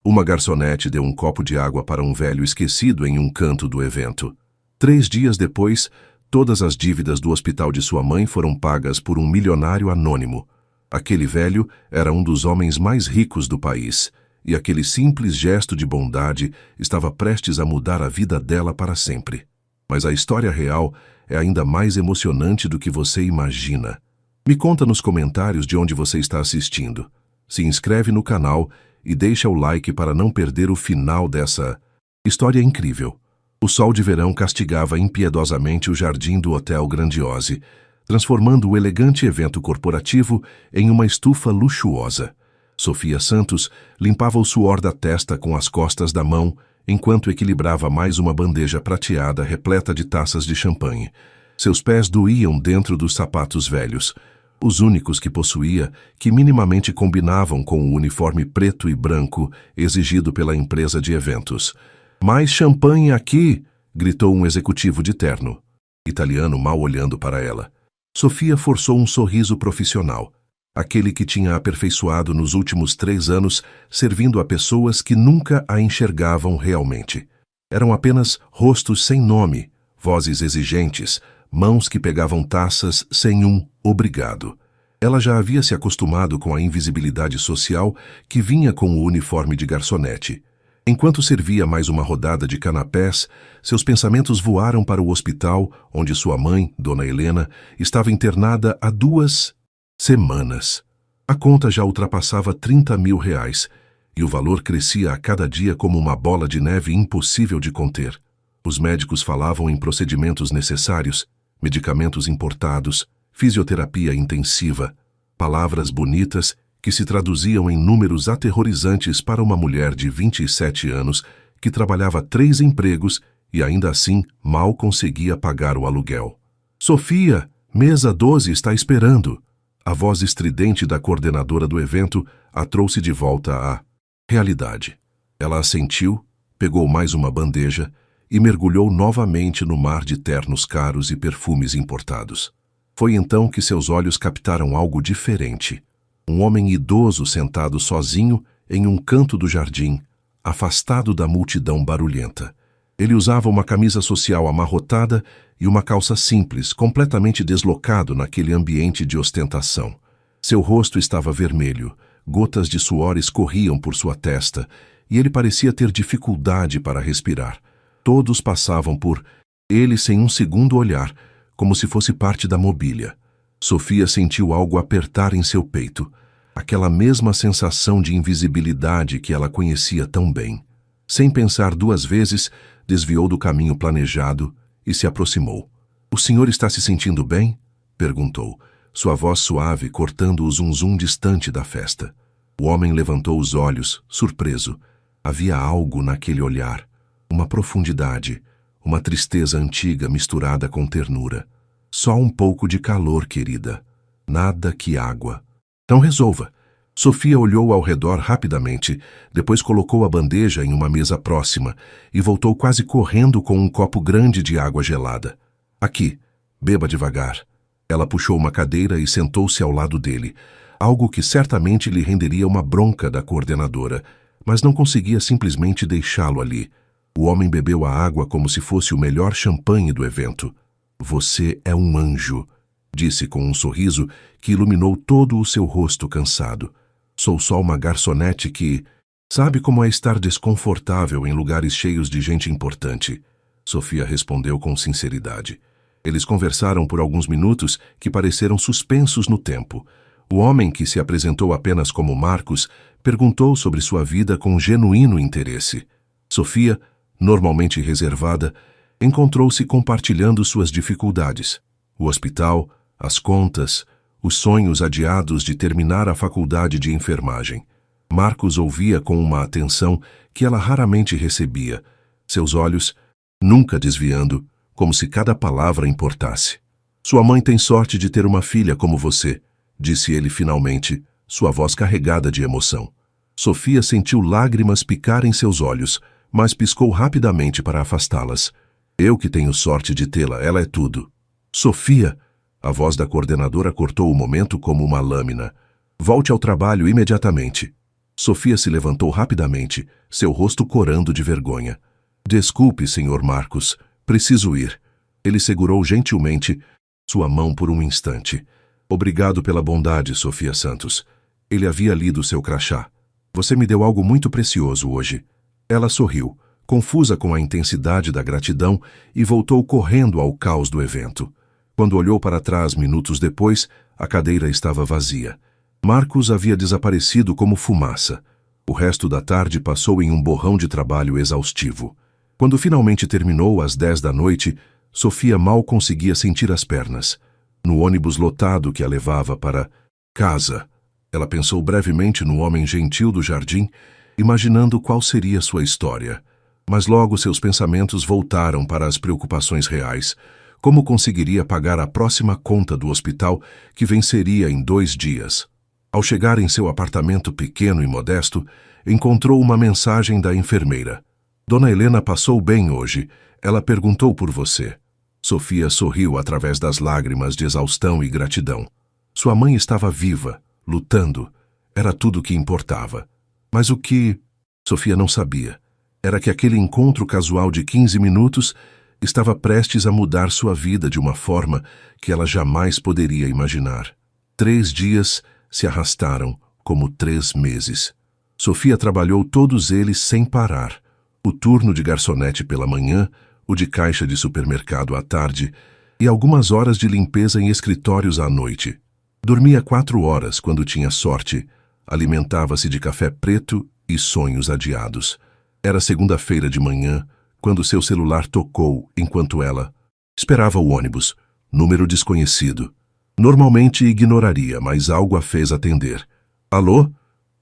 Uma garçonete deu um copo de água para um velho esquecido em um canto do evento. 3 dias depois, todas as dívidas do hospital de sua mãe foram pagas por um milionário anônimo. Aquele velho era um dos homens mais ricos do país, e aquele simples gesto de bondade estava prestes a mudar a vida dela para sempre. Mas a história real é ainda mais emocionante do que você imagina. Me conta nos comentários de onde você está assistindo. Se inscreve no canal e deixa o like para não perder o final dessa história incrível. O sol de verão castigava impiedosamente o jardim do Hotel Grandiose, transformando o elegante evento corporativo em uma estufa luxuosa. Sofia Santos limpava o suor da testa com as costas da mão, enquanto equilibrava mais uma bandeja prateada repleta de taças de champanhe. Seus pés doíam dentro dos sapatos velhos, os únicos que possuía que minimamente combinavam com o uniforme preto e branco exigido pela empresa de eventos. "Mais champanhe aqui!" gritou um executivo de terno, italiano mal olhando para ela. Sofia forçou um sorriso profissional, aquele que tinha aperfeiçoado nos últimos 3 anos, servindo a pessoas que nunca a enxergavam realmente. Eram apenas rostos sem nome, vozes exigentes, mãos que pegavam taças sem um obrigado. Ela já havia se acostumado com a invisibilidade social que vinha com o uniforme de garçonete. Enquanto servia mais uma rodada de canapés, seus pensamentos voaram para o hospital, onde sua mãe, Dona Helena, estava internada há 2 semanas. A conta já ultrapassava R$30.000, e o valor crescia a cada dia como uma bola de neve impossível de conter. Os médicos falavam em procedimentos necessários, medicamentos importados, fisioterapia intensiva, palavras bonitas que se traduziam em números aterrorizantes para uma mulher de 27 anos que trabalhava 3 empregos e ainda assim mal conseguia pagar o aluguel. "Sofia, mesa 12 está esperando." A voz estridente da coordenadora do evento a trouxe de volta à realidade. Ela assentiu, pegou mais uma bandeja e mergulhou novamente no mar de ternos caros e perfumes importados. Foi então que seus olhos captaram algo diferente. Um homem idoso sentado sozinho em um canto do jardim, afastado da multidão barulhenta. Ele usava uma camisa social amarrotada e uma calça simples, completamente deslocado naquele ambiente de ostentação. Seu rosto estava vermelho, gotas de suor escorriam por sua testa e ele parecia ter dificuldade para respirar. Todos passavam por ele sem um segundo olhar, como se fosse parte da mobília. Sofia sentiu algo apertar em seu peito, aquela mesma sensação de invisibilidade que ela conhecia tão bem. Sem pensar 2 vezes, desviou do caminho planejado e se aproximou. "O senhor está se sentindo bem?" perguntou, sua voz suave cortando o zum-zum distante da festa. O homem levantou os olhos, surpreso. Havia algo naquele olhar, uma profundidade, uma tristeza antiga misturada com ternura. "Só um pouco de calor, querida. Nada que água." "Então resolva." Sofia olhou ao redor rapidamente, depois colocou a bandeja em uma mesa próxima e voltou quase correndo com um copo grande de água gelada. "Aqui, beba devagar." Ela puxou uma cadeira e sentou-se ao lado dele, algo que certamente lhe renderia uma bronca da coordenadora, mas não conseguia simplesmente deixá-lo ali. O homem bebeu a água como se fosse o melhor champanhe do evento. "Você é um anjo", disse com um sorriso que iluminou todo o seu rosto cansado. "Sou só uma garçonete que sabe como é estar desconfortável em lugares cheios de gente importante." Sofia respondeu com sinceridade. Eles conversaram por alguns minutos que pareceram suspensos no tempo. O homem, que se apresentou apenas como Marcos, perguntou sobre sua vida com genuíno interesse. Sofia, normalmente reservada, encontrou-se compartilhando suas dificuldades. O hospital, as contas, os sonhos adiados de terminar a faculdade de enfermagem. Marcos ouvia com uma atenção que ela raramente recebia, seus olhos nunca desviando, como se cada palavra importasse. "Sua mãe tem sorte de ter uma filha como você", disse ele finalmente, sua voz carregada de emoção. Sofia sentiu lágrimas picar em seus olhos, mas piscou rapidamente para afastá-las. "Eu que tenho sorte de tê-la, ela é tudo." "Sofia!" A voz da coordenadora cortou o momento como uma lâmina. "Volte ao trabalho imediatamente." Sofia se levantou rapidamente, seu rosto corando de vergonha. Desculpe, Sr. Marcos, preciso ir. Ele segurou gentilmente sua mão por um instante. Obrigado pela bondade, Sofia Santos. Ele havia lido seu crachá. Você me deu algo muito precioso hoje. Ela sorriu, confusa com a intensidade da gratidão, e voltou correndo ao caos do evento. Quando olhou para trás minutos depois, a cadeira estava vazia. Marcos havia desaparecido como fumaça. O resto da tarde passou em um borrão de trabalho exaustivo. Quando finalmente terminou às 10 da noite, Sofia mal conseguia sentir as pernas. No ônibus lotado que a levava para casa, ela pensou brevemente no homem gentil do jardim, imaginando qual seria sua história. Mas logo seus pensamentos voltaram para as preocupações reais. Como conseguiria pagar a próxima conta do hospital, que venceria em 2 dias? Ao chegar em seu apartamento pequeno e modesto, encontrou uma mensagem da enfermeira. Dona Helena passou bem hoje. Ela perguntou por você. Sofia sorriu através das lágrimas de exaustão e gratidão. Sua mãe estava viva, lutando. Era tudo o que importava. Mas o que Sofia não sabia era que aquele encontro casual de 15 minutos estava prestes a mudar sua vida de uma forma que ela jamais poderia imaginar. 3 dias se arrastaram como 3 meses. Sofia trabalhou todos eles sem parar. O turno de garçonete pela manhã, o de caixa de supermercado à tarde e algumas horas de limpeza em escritórios à noite. Dormia 4 horas quando tinha sorte. Alimentava-se de café preto e sonhos adiados. Era segunda-feira de manhã, quando seu celular tocou enquanto ela esperava o ônibus. Número desconhecido. Normalmente ignoraria, mas algo a fez atender. Alô?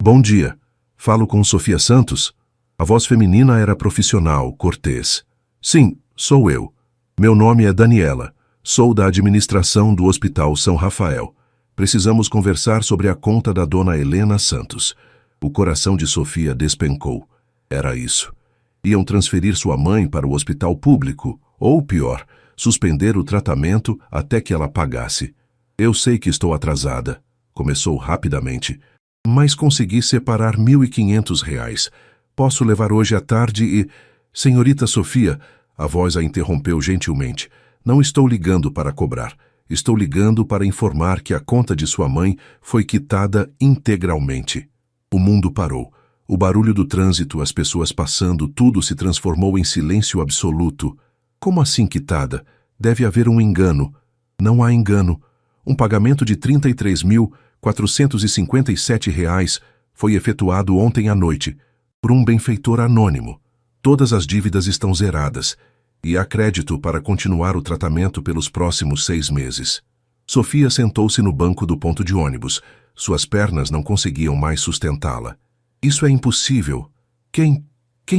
Bom dia. Falo com Sofia Santos? A voz feminina era profissional, cortês. Sim, sou eu. Meu nome é Daniela. Sou da administração do Hospital São Rafael. Precisamos conversar sobre a conta da dona Helena Santos. O coração de Sofia despencou. Era isso. Iam transferir sua mãe para o hospital público, ou pior, suspender o tratamento até que ela pagasse. Eu sei que estou atrasada, começou rapidamente, mas consegui separar R$ 1.500. Posso levar hoje à tarde e... Senhorita Sofia, a voz a interrompeu gentilmente. Não estou ligando para cobrar. Estou ligando para informar que a conta de sua mãe foi quitada integralmente. O mundo parou. O barulho do trânsito, as pessoas passando, tudo se transformou em silêncio absoluto. Como assim quitada? Deve haver um engano. Não há engano. Um pagamento de R$ 33.457 foi efetuado ontem à noite, por um benfeitor anônimo. Todas as dívidas estão zeradas, e há crédito para continuar o tratamento pelos próximos 6 meses. Sofia sentou-se no banco do ponto de ônibus. Suas pernas não conseguiam mais sustentá-la. Isso é impossível. Quem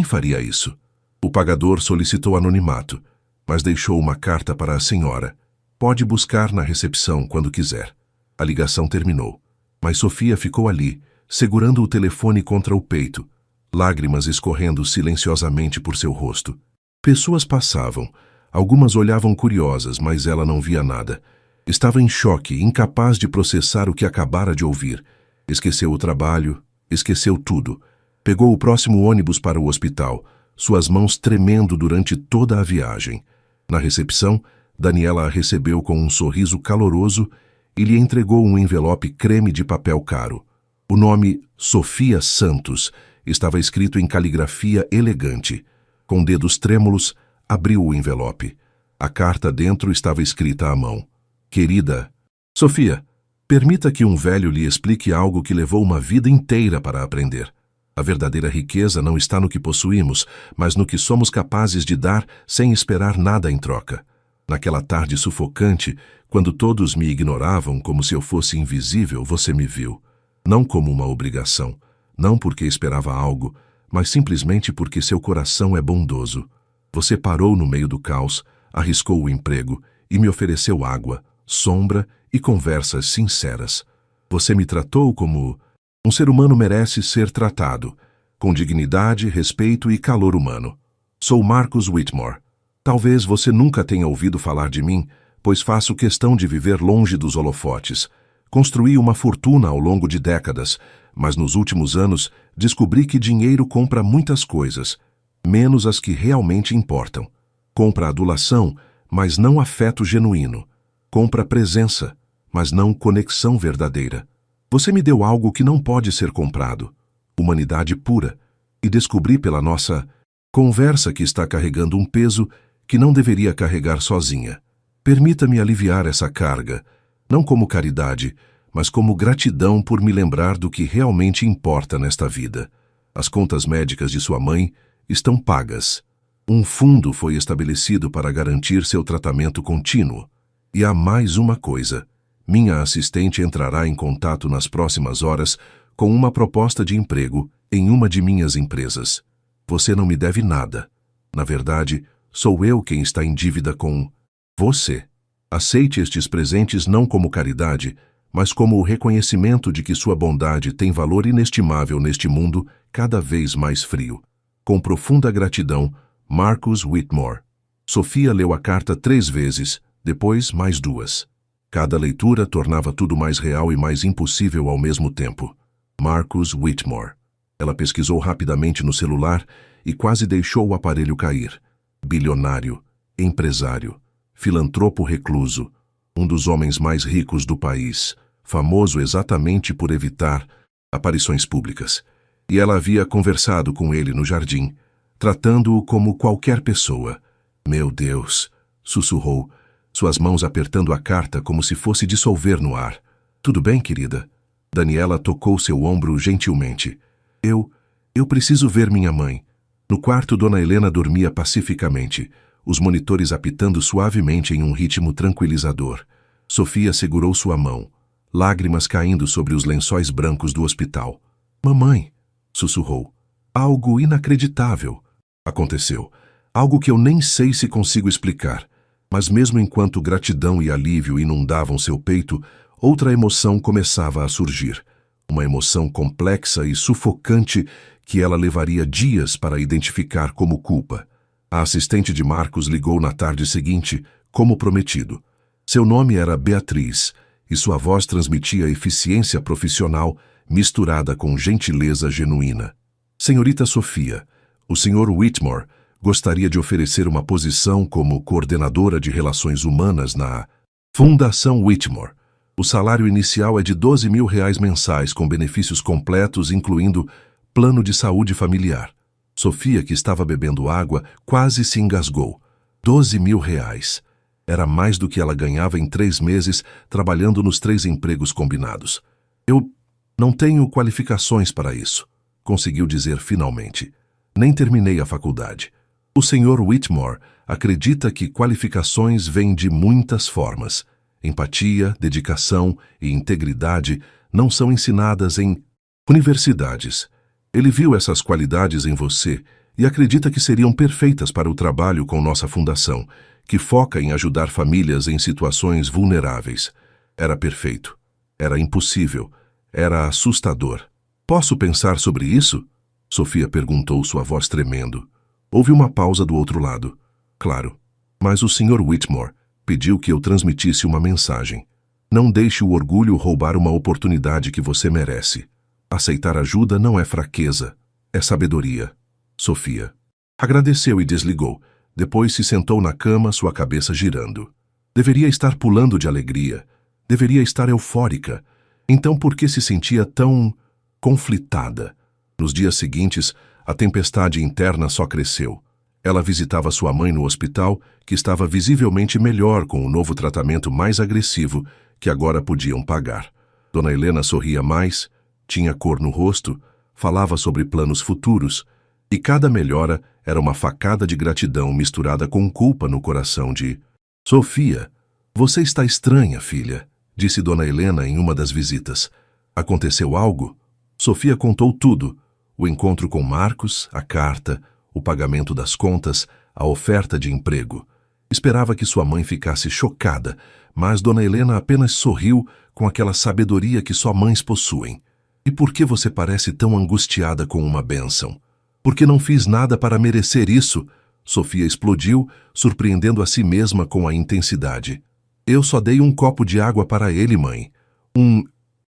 faria isso? O pagador solicitou anonimato, mas deixou uma carta para a senhora. Pode buscar na recepção quando quiser. A ligação terminou, mas Sofia ficou ali, segurando o telefone contra o peito, lágrimas escorrendo silenciosamente por seu rosto. Pessoas passavam. Algumas olhavam curiosas, mas ela não via nada. Estava em choque, incapaz de processar o que acabara de ouvir. Esqueceu o trabalho, esqueceu tudo. Pegou o próximo ônibus para o hospital, suas mãos tremendo durante toda a viagem. Na recepção, Daniela a recebeu com um sorriso caloroso e lhe entregou um envelope creme de papel caro. O nome Sofia Santos estava escrito em caligrafia elegante. Com dedos trêmulos, abriu o envelope. A carta dentro estava escrita à mão. Querida Sofia, permita que um velho lhe explique algo que levou uma vida inteira para aprender. A verdadeira riqueza não está no que possuímos, mas no que somos capazes de dar sem esperar nada em troca. Naquela tarde sufocante, quando todos me ignoravam como se eu fosse invisível, você me viu. Não como uma obrigação, não porque esperava algo, mas simplesmente porque seu coração é bondoso. Você parou no meio do caos, arriscou o emprego e me ofereceu água, sombra e conversas sinceras. Você me tratou como um ser humano merece ser tratado, com dignidade, respeito e calor humano. Sou Marcus Whitmore. Talvez você nunca tenha ouvido falar de mim, pois faço questão de viver longe dos holofotes. Construí uma fortuna ao longo de décadas, mas nos últimos anos descobri que dinheiro compra muitas coisas, menos as que realmente importam. Compra adulação, mas não afeto genuíno. Compra presença, mas não conexão verdadeira. Você me deu algo que não pode ser comprado, humanidade pura, e descobri pela nossa conversa que está carregando um peso que não deveria carregar sozinha. Permita-me aliviar essa carga, não como caridade, mas como gratidão por me lembrar do que realmente importa nesta vida. As contas médicas de sua mãe estão pagas. Um fundo foi estabelecido para garantir seu tratamento contínuo. E há mais uma coisa. Minha assistente entrará em contato nas próximas horas com uma proposta de emprego em uma de minhas empresas. Você não me deve nada. Na verdade, sou eu quem está em dívida com você. Aceite estes presentes não como caridade, mas como o reconhecimento de que sua bondade tem valor inestimável neste mundo cada vez mais frio. Com profunda gratidão, Marcus Whitmore. Sofia leu a carta 3 vezes, depois mais 2. Cada leitura tornava tudo mais real e mais impossível ao mesmo tempo. Marcus Whitmore. Ela pesquisou rapidamente no celular e quase deixou o aparelho cair. Bilionário, empresário, filantropo recluso, um dos homens mais ricos do país, famoso exatamente por evitar aparições públicas. E ela havia conversado com ele no jardim, tratando-o como qualquer pessoa. Meu Deus, sussurrou, suas mãos apertando a carta como se fosse dissolver no ar. Tudo bem, querida? Daniela tocou seu ombro gentilmente. Eu preciso ver minha mãe. No quarto, Dona Helena dormia pacificamente, os monitores apitando suavemente em um ritmo tranquilizador. Sofia segurou sua mão, lágrimas caindo sobre os lençóis brancos do hospital. Mamãe, sussurrou. Algo inacreditável aconteceu. Algo que eu nem sei se consigo explicar. Mas mesmo enquanto gratidão e alívio inundavam seu peito, outra emoção começava a surgir. Uma emoção complexa e sufocante que ela levaria dias para identificar como culpa. A assistente de Marcos ligou na tarde seguinte, como prometido. Seu nome era Beatriz, e sua voz transmitia eficiência profissional misturada com gentileza genuína. Senhorita Sofia, o Sr. Whitmore gostaria de oferecer uma posição como coordenadora de relações humanas na Fundação Whitmore. O salário inicial é de R$12.000 mensais, com benefícios completos, incluindo plano de saúde familiar. Sofia, que estava bebendo água, quase se engasgou. R$12.000. Era mais do que ela ganhava em 3 meses, trabalhando nos 3 empregos combinados. Eu não tenho qualificações para isso, conseguiu dizer finalmente. Nem terminei a faculdade. O Sr. Whitmore acredita que qualificações vêm de muitas formas. Empatia, dedicação e integridade não são ensinadas em universidades. Ele viu essas qualidades em você e acredita que seriam perfeitas para o trabalho com nossa fundação, que foca em ajudar famílias em situações vulneráveis. Era perfeito. Era impossível. Era assustador. Posso pensar sobre isso? Sofia perguntou, sua voz tremendo. Houve uma pausa do outro lado. Claro. Mas o Sr. Whitmore pediu que eu transmitisse uma mensagem. Não deixe o orgulho roubar uma oportunidade que você merece. Aceitar ajuda não é fraqueza, é sabedoria. Sofia agradeceu e desligou. Depois se sentou na cama, sua cabeça girando. Deveria estar pulando de alegria. Deveria estar eufórica. Então por que se sentia tão conflitada? Nos dias seguintes, a tempestade interna só cresceu. Ela visitava sua mãe no hospital, que estava visivelmente melhor com o novo tratamento mais agressivo que agora podiam pagar. Dona Helena sorria mais, tinha cor no rosto, falava sobre planos futuros, e cada melhora era uma facada de gratidão misturada com culpa no coração de Sofia. Você está estranha, filha, disse Dona Helena em uma das visitas. Aconteceu algo? Sofia contou tudo. O encontro com Marcos, a carta, o pagamento das contas, a oferta de emprego. Esperava que sua mãe ficasse chocada, mas Dona Helena apenas sorriu com aquela sabedoria que só mães possuem. E por que você parece tão angustiada com uma bênção? Porque não fiz nada para merecer isso? Sofia explodiu, surpreendendo a si mesma com a intensidade. Eu só dei um copo de água para ele, mãe. Um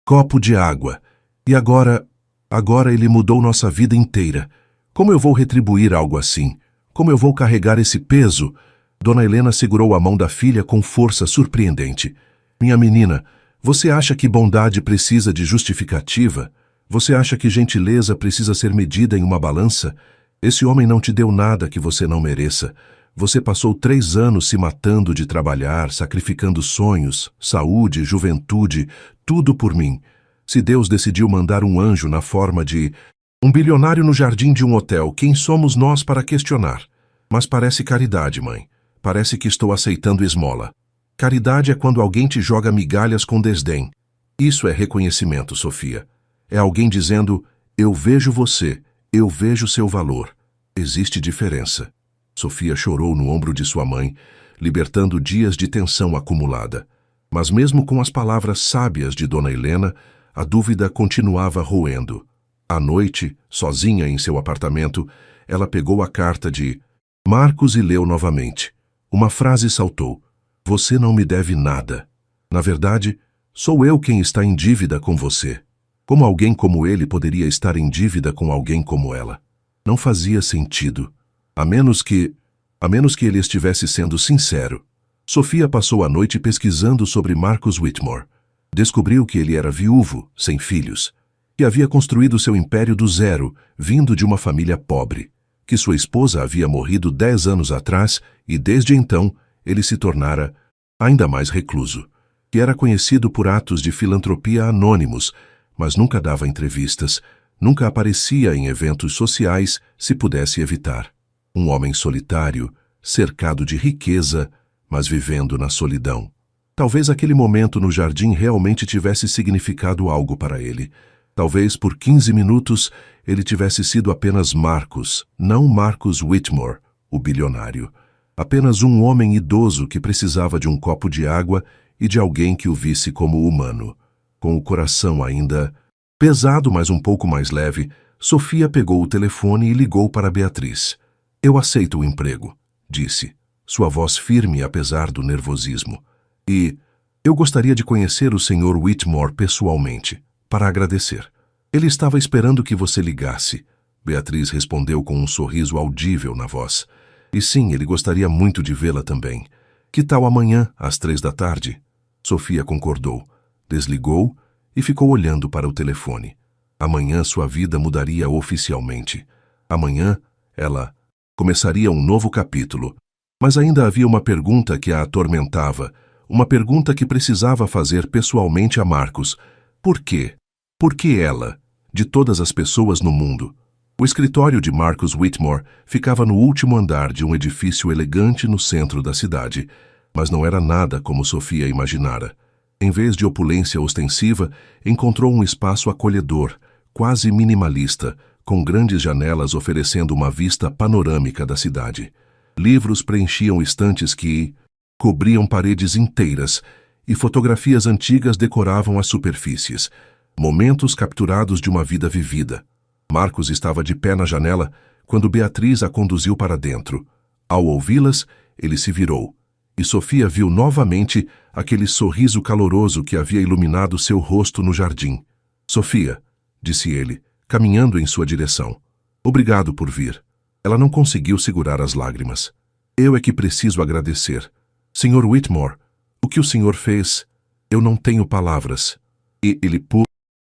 copo de água. E agora ele mudou nossa vida inteira. Como eu vou retribuir algo assim? Como eu vou carregar esse peso? Dona Helena segurou a mão da filha com força surpreendente. Minha menina, você acha que bondade precisa de justificativa? Você acha que gentileza precisa ser medida em uma balança? Esse homem não te deu nada que você não mereça. Você passou 3 anos se matando de trabalhar, sacrificando sonhos, saúde, juventude, tudo por mim. Se Deus decidiu mandar um anjo na forma de um bilionário no jardim de um hotel, quem somos nós para questionar? Mas parece caridade, mãe. Parece que estou aceitando esmola. Caridade é quando alguém te joga migalhas com desdém. Isso é reconhecimento, Sofia. É alguém dizendo, eu vejo você, eu vejo seu valor. Existe diferença. Sofia chorou no ombro de sua mãe, libertando dias de tensão acumulada. Mas mesmo com as palavras sábias de Dona Helena, a dúvida continuava roendo. À noite, sozinha em seu apartamento, ela pegou a carta de Marcos e leu novamente. Uma frase saltou. Você não me deve nada. Na verdade, sou eu quem está em dívida com você. Como alguém como ele poderia estar em dívida com alguém como ela? Não fazia sentido. A menos que ele estivesse sendo sincero. Sofia passou a noite pesquisando sobre Marcus Whitmore. Descobriu que ele era viúvo, sem filhos, que havia construído seu império do zero, vindo de uma família pobre, que sua esposa havia morrido 10 anos atrás e desde então ele se tornara ainda mais recluso, que era conhecido por atos de filantropia anônimos, mas nunca dava entrevistas, nunca aparecia em eventos sociais se pudesse evitar. Um homem solitário, cercado de riqueza, mas vivendo na solidão. Talvez aquele momento no jardim realmente tivesse significado algo para ele. Talvez por 15 minutos ele tivesse sido apenas Marcus, não Marcus Whitmore, o bilionário. Apenas um homem idoso que precisava de um copo de água e de alguém que o visse como humano. Com o coração ainda pesado, mas um pouco mais leve, Sofia pegou o telefone e ligou para Beatriz. Eu aceito o emprego, disse, sua voz firme apesar do nervosismo. E eu gostaria de conhecer o Sr. Whitmore pessoalmente, para agradecer. Ele estava esperando que você ligasse. Beatriz respondeu com um sorriso audível na voz. E sim, ele gostaria muito de vê-la também. Que tal amanhã, às 3 da tarde? Sofia concordou, desligou e ficou olhando para o telefone. Amanhã sua vida mudaria oficialmente. Amanhã, ela começaria um novo capítulo. Mas ainda havia uma pergunta que a atormentava, uma pergunta que precisava fazer pessoalmente a Marcus. Por quê? Por que ela, de todas as pessoas no mundo? O escritório de Marcus Whitmore ficava no último andar de um edifício elegante no centro da cidade, mas não era nada como Sofia imaginara. Em vez de opulência ostensiva, encontrou um espaço acolhedor, quase minimalista, com grandes janelas oferecendo uma vista panorâmica da cidade. Livros preenchiam estantes que cobriam paredes inteiras e fotografias antigas decoravam as superfícies, momentos capturados de uma vida vivida. Marcos estava de pé na janela quando Beatriz a conduziu para dentro. Ao ouvi-las, ele se virou, e Sofia viu novamente aquele sorriso caloroso que havia iluminado seu rosto no jardim. Sofia, disse ele, caminhando em sua direção. Obrigado por vir. Ela não conseguiu segurar as lágrimas. Eu é que preciso agradecer. Sr. Whitmore, o que o senhor fez? Eu não tenho palavras. E ele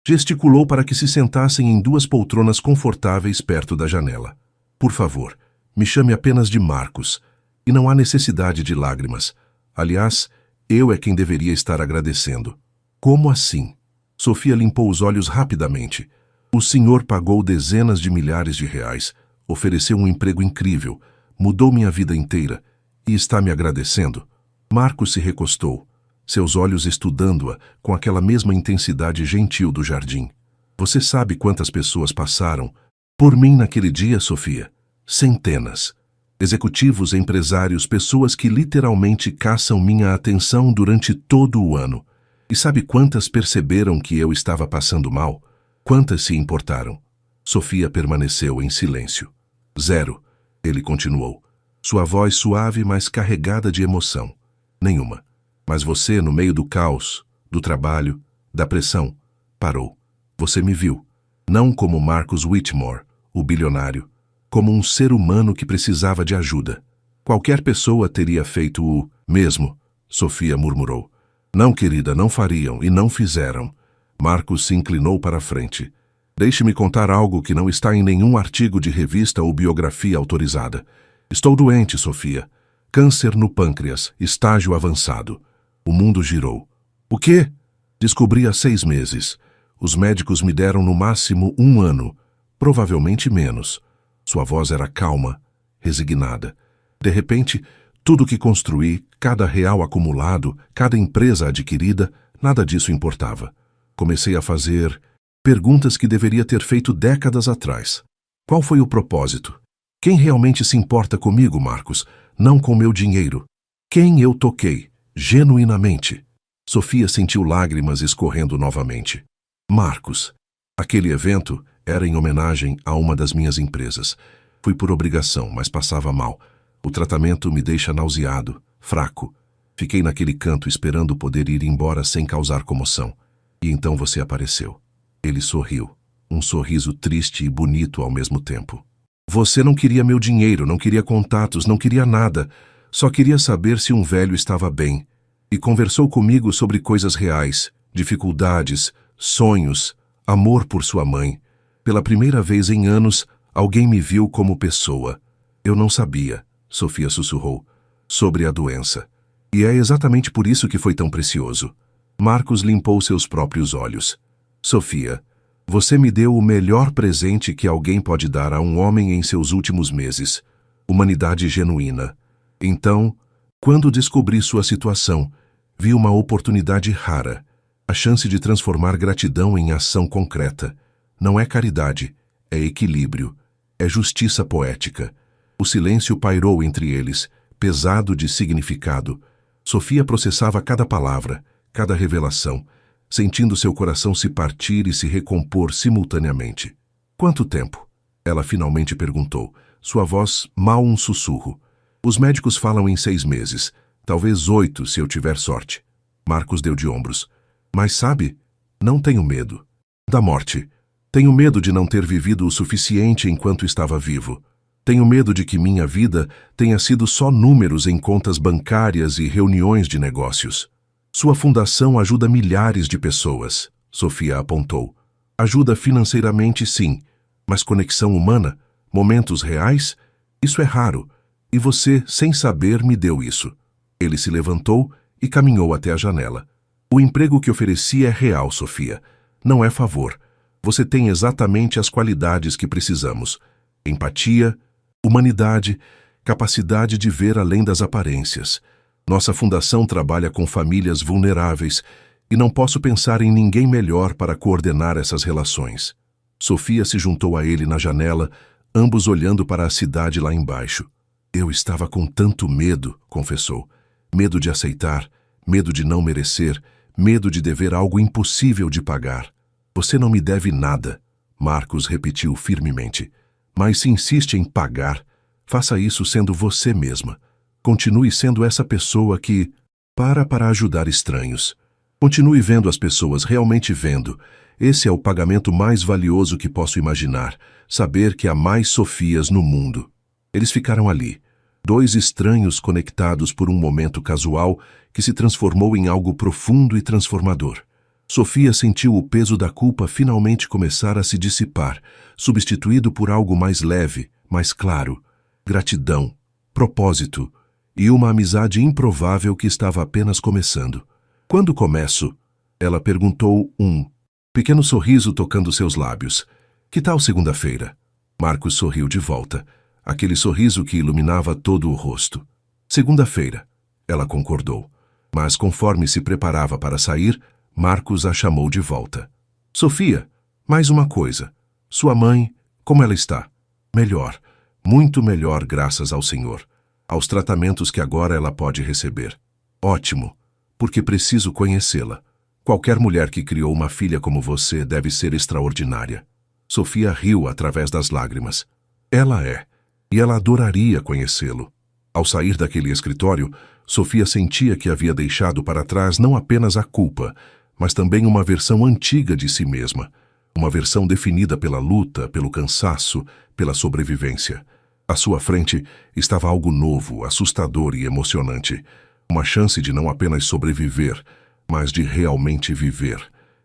gesticulou para que se sentassem em 2 poltronas confortáveis perto da janela. Por favor, me chame apenas de Marcos. E não há necessidade de lágrimas. Aliás, eu é quem deveria estar agradecendo. Como assim? Sofia limpou os olhos rapidamente. O senhor pagou dezenas de milhares de reais, ofereceu um emprego incrível, mudou minha vida inteira e está me agradecendo? Marcos se recostou, seus olhos estudando-a com aquela mesma intensidade gentil do jardim. Você sabe quantas pessoas passaram por mim naquele dia, Sofia? Centenas. Executivos, empresários, pessoas que literalmente caçam minha atenção durante todo o ano. E sabe quantas perceberam que eu estava passando mal? Quantas se importaram? Sofia permaneceu em silêncio. 0, ele continuou. Sua voz suave, mas carregada de emoção. Nenhuma. Mas você, no meio do caos, do trabalho, Da pressão. Parou. Você me viu. Não como Marcus Whitmore, o bilionário. Como um ser humano que precisava de ajuda. Qualquer pessoa teria feito o mesmo, Sofia murmurou. Não, querida, não fariam e não fizeram. Marcus se inclinou para a frente. Deixe-me contar algo que não está em nenhum artigo de revista ou biografia autorizada. Estou doente, Sofia. Câncer no pâncreas, estágio avançado. O mundo girou. O quê? Descobri há 6 meses. Os médicos me deram no máximo 1 ano, provavelmente menos. Sua voz era calma, resignada. De repente, tudo que construí, cada real acumulado, cada empresa adquirida, nada disso importava. Comecei a fazer perguntas que deveria ter feito décadas atrás. Qual foi o propósito? Quem realmente se importa comigo, Marcus? Não com meu dinheiro. Quem eu toquei, genuinamente? Sofia sentiu lágrimas escorrendo novamente. Marcus. Aquele evento era em homenagem a uma das minhas empresas. Fui por obrigação, mas passava mal. O tratamento me deixa nauseado, fraco. Fiquei naquele canto esperando poder ir embora sem causar comoção. E então você apareceu. Ele sorriu. Um sorriso triste e bonito ao mesmo tempo. Você não queria meu dinheiro, não queria contatos, não queria nada. Só queria saber se um velho estava bem. E conversou comigo sobre coisas reais, dificuldades, sonhos, amor por sua mãe. Pela primeira vez em anos, alguém me viu como pessoa. Eu não sabia, Sofia sussurrou, sobre a doença. E é exatamente por isso que foi tão precioso. Marcus limpou seus próprios olhos. Sofia, você me deu o melhor presente que alguém pode dar a um homem em seus últimos meses. Humanidade genuína. Então, quando descobri sua situação, vi uma oportunidade rara. A chance de transformar gratidão em ação concreta. Não é caridade, é equilíbrio, é justiça poética. O silêncio pairou entre eles, pesado de significado. Sofia processava cada palavra, cada revelação, sentindo seu coração se partir e se recompor simultaneamente. Quanto tempo? Ela finalmente perguntou, sua voz mal um sussurro. Os médicos falam em 6 meses, talvez 8 se eu tiver sorte. Marcus deu de ombros. Mas sabe, não tenho medo. Da morte. Tenho medo de não ter vivido o suficiente enquanto estava vivo. Tenho medo de que minha vida tenha sido só números em contas bancárias e reuniões de negócios. Sua fundação ajuda milhares de pessoas, Sofia apontou. Ajuda financeiramente, sim, mas conexão humana, momentos reais, isso é raro. E você, sem saber, me deu isso. Ele se levantou e caminhou até a janela. O emprego que ofereci é real, Sofia. Não é favor. Você tem exatamente as qualidades que precisamos. Empatia, humanidade, capacidade de ver além das aparências. Nossa fundação trabalha com famílias vulneráveis e não posso pensar em ninguém melhor para coordenar essas relações. Sofia se juntou a ele na janela, ambos olhando para a cidade lá embaixo. Eu estava com tanto medo, confessou. Medo de aceitar, medo de não merecer, medo de dever algo impossível de pagar. Você não me deve nada, Marcus repetiu firmemente. Mas se insiste em pagar, faça isso sendo você mesma. Continue sendo essa pessoa que para ajudar estranhos. Continue vendo as pessoas realmente vendo. Esse é o pagamento mais valioso que posso imaginar, saber que há mais Sofias no mundo. Eles ficaram ali, 2 estranhos conectados por um momento casual que se transformou em algo profundo e transformador. Sofia sentiu o peso da culpa finalmente começar a se dissipar, substituído por algo mais leve, mais claro, gratidão, propósito e uma amizade improvável que estava apenas começando. Quando começo? Ela perguntou, pequeno sorriso tocando seus lábios. Que tal segunda-feira? Marcus sorriu de volta, aquele sorriso que iluminava todo o rosto. Segunda-feira, ela concordou. Mas conforme se preparava para sair, Marcus a chamou de volta. Sofia, mais uma coisa. Sua mãe, como ela está? Melhor, muito melhor graças ao Senhor. Aos tratamentos que agora ela pode receber. Ótimo, porque preciso conhecê-la. Qualquer mulher que criou uma filha como você deve ser extraordinária. Sofia riu através das lágrimas. Ela é, e ela adoraria conhecê-lo. Ao sair daquele escritório, Sofia sentia que havia deixado para trás não apenas a culpa, mas também uma versão antiga de si mesma, uma versão definida pela luta, pelo cansaço, pela sobrevivência. À sua frente estava algo novo, assustador e emocionante, uma chance de não apenas sobreviver, mas de realmente viver.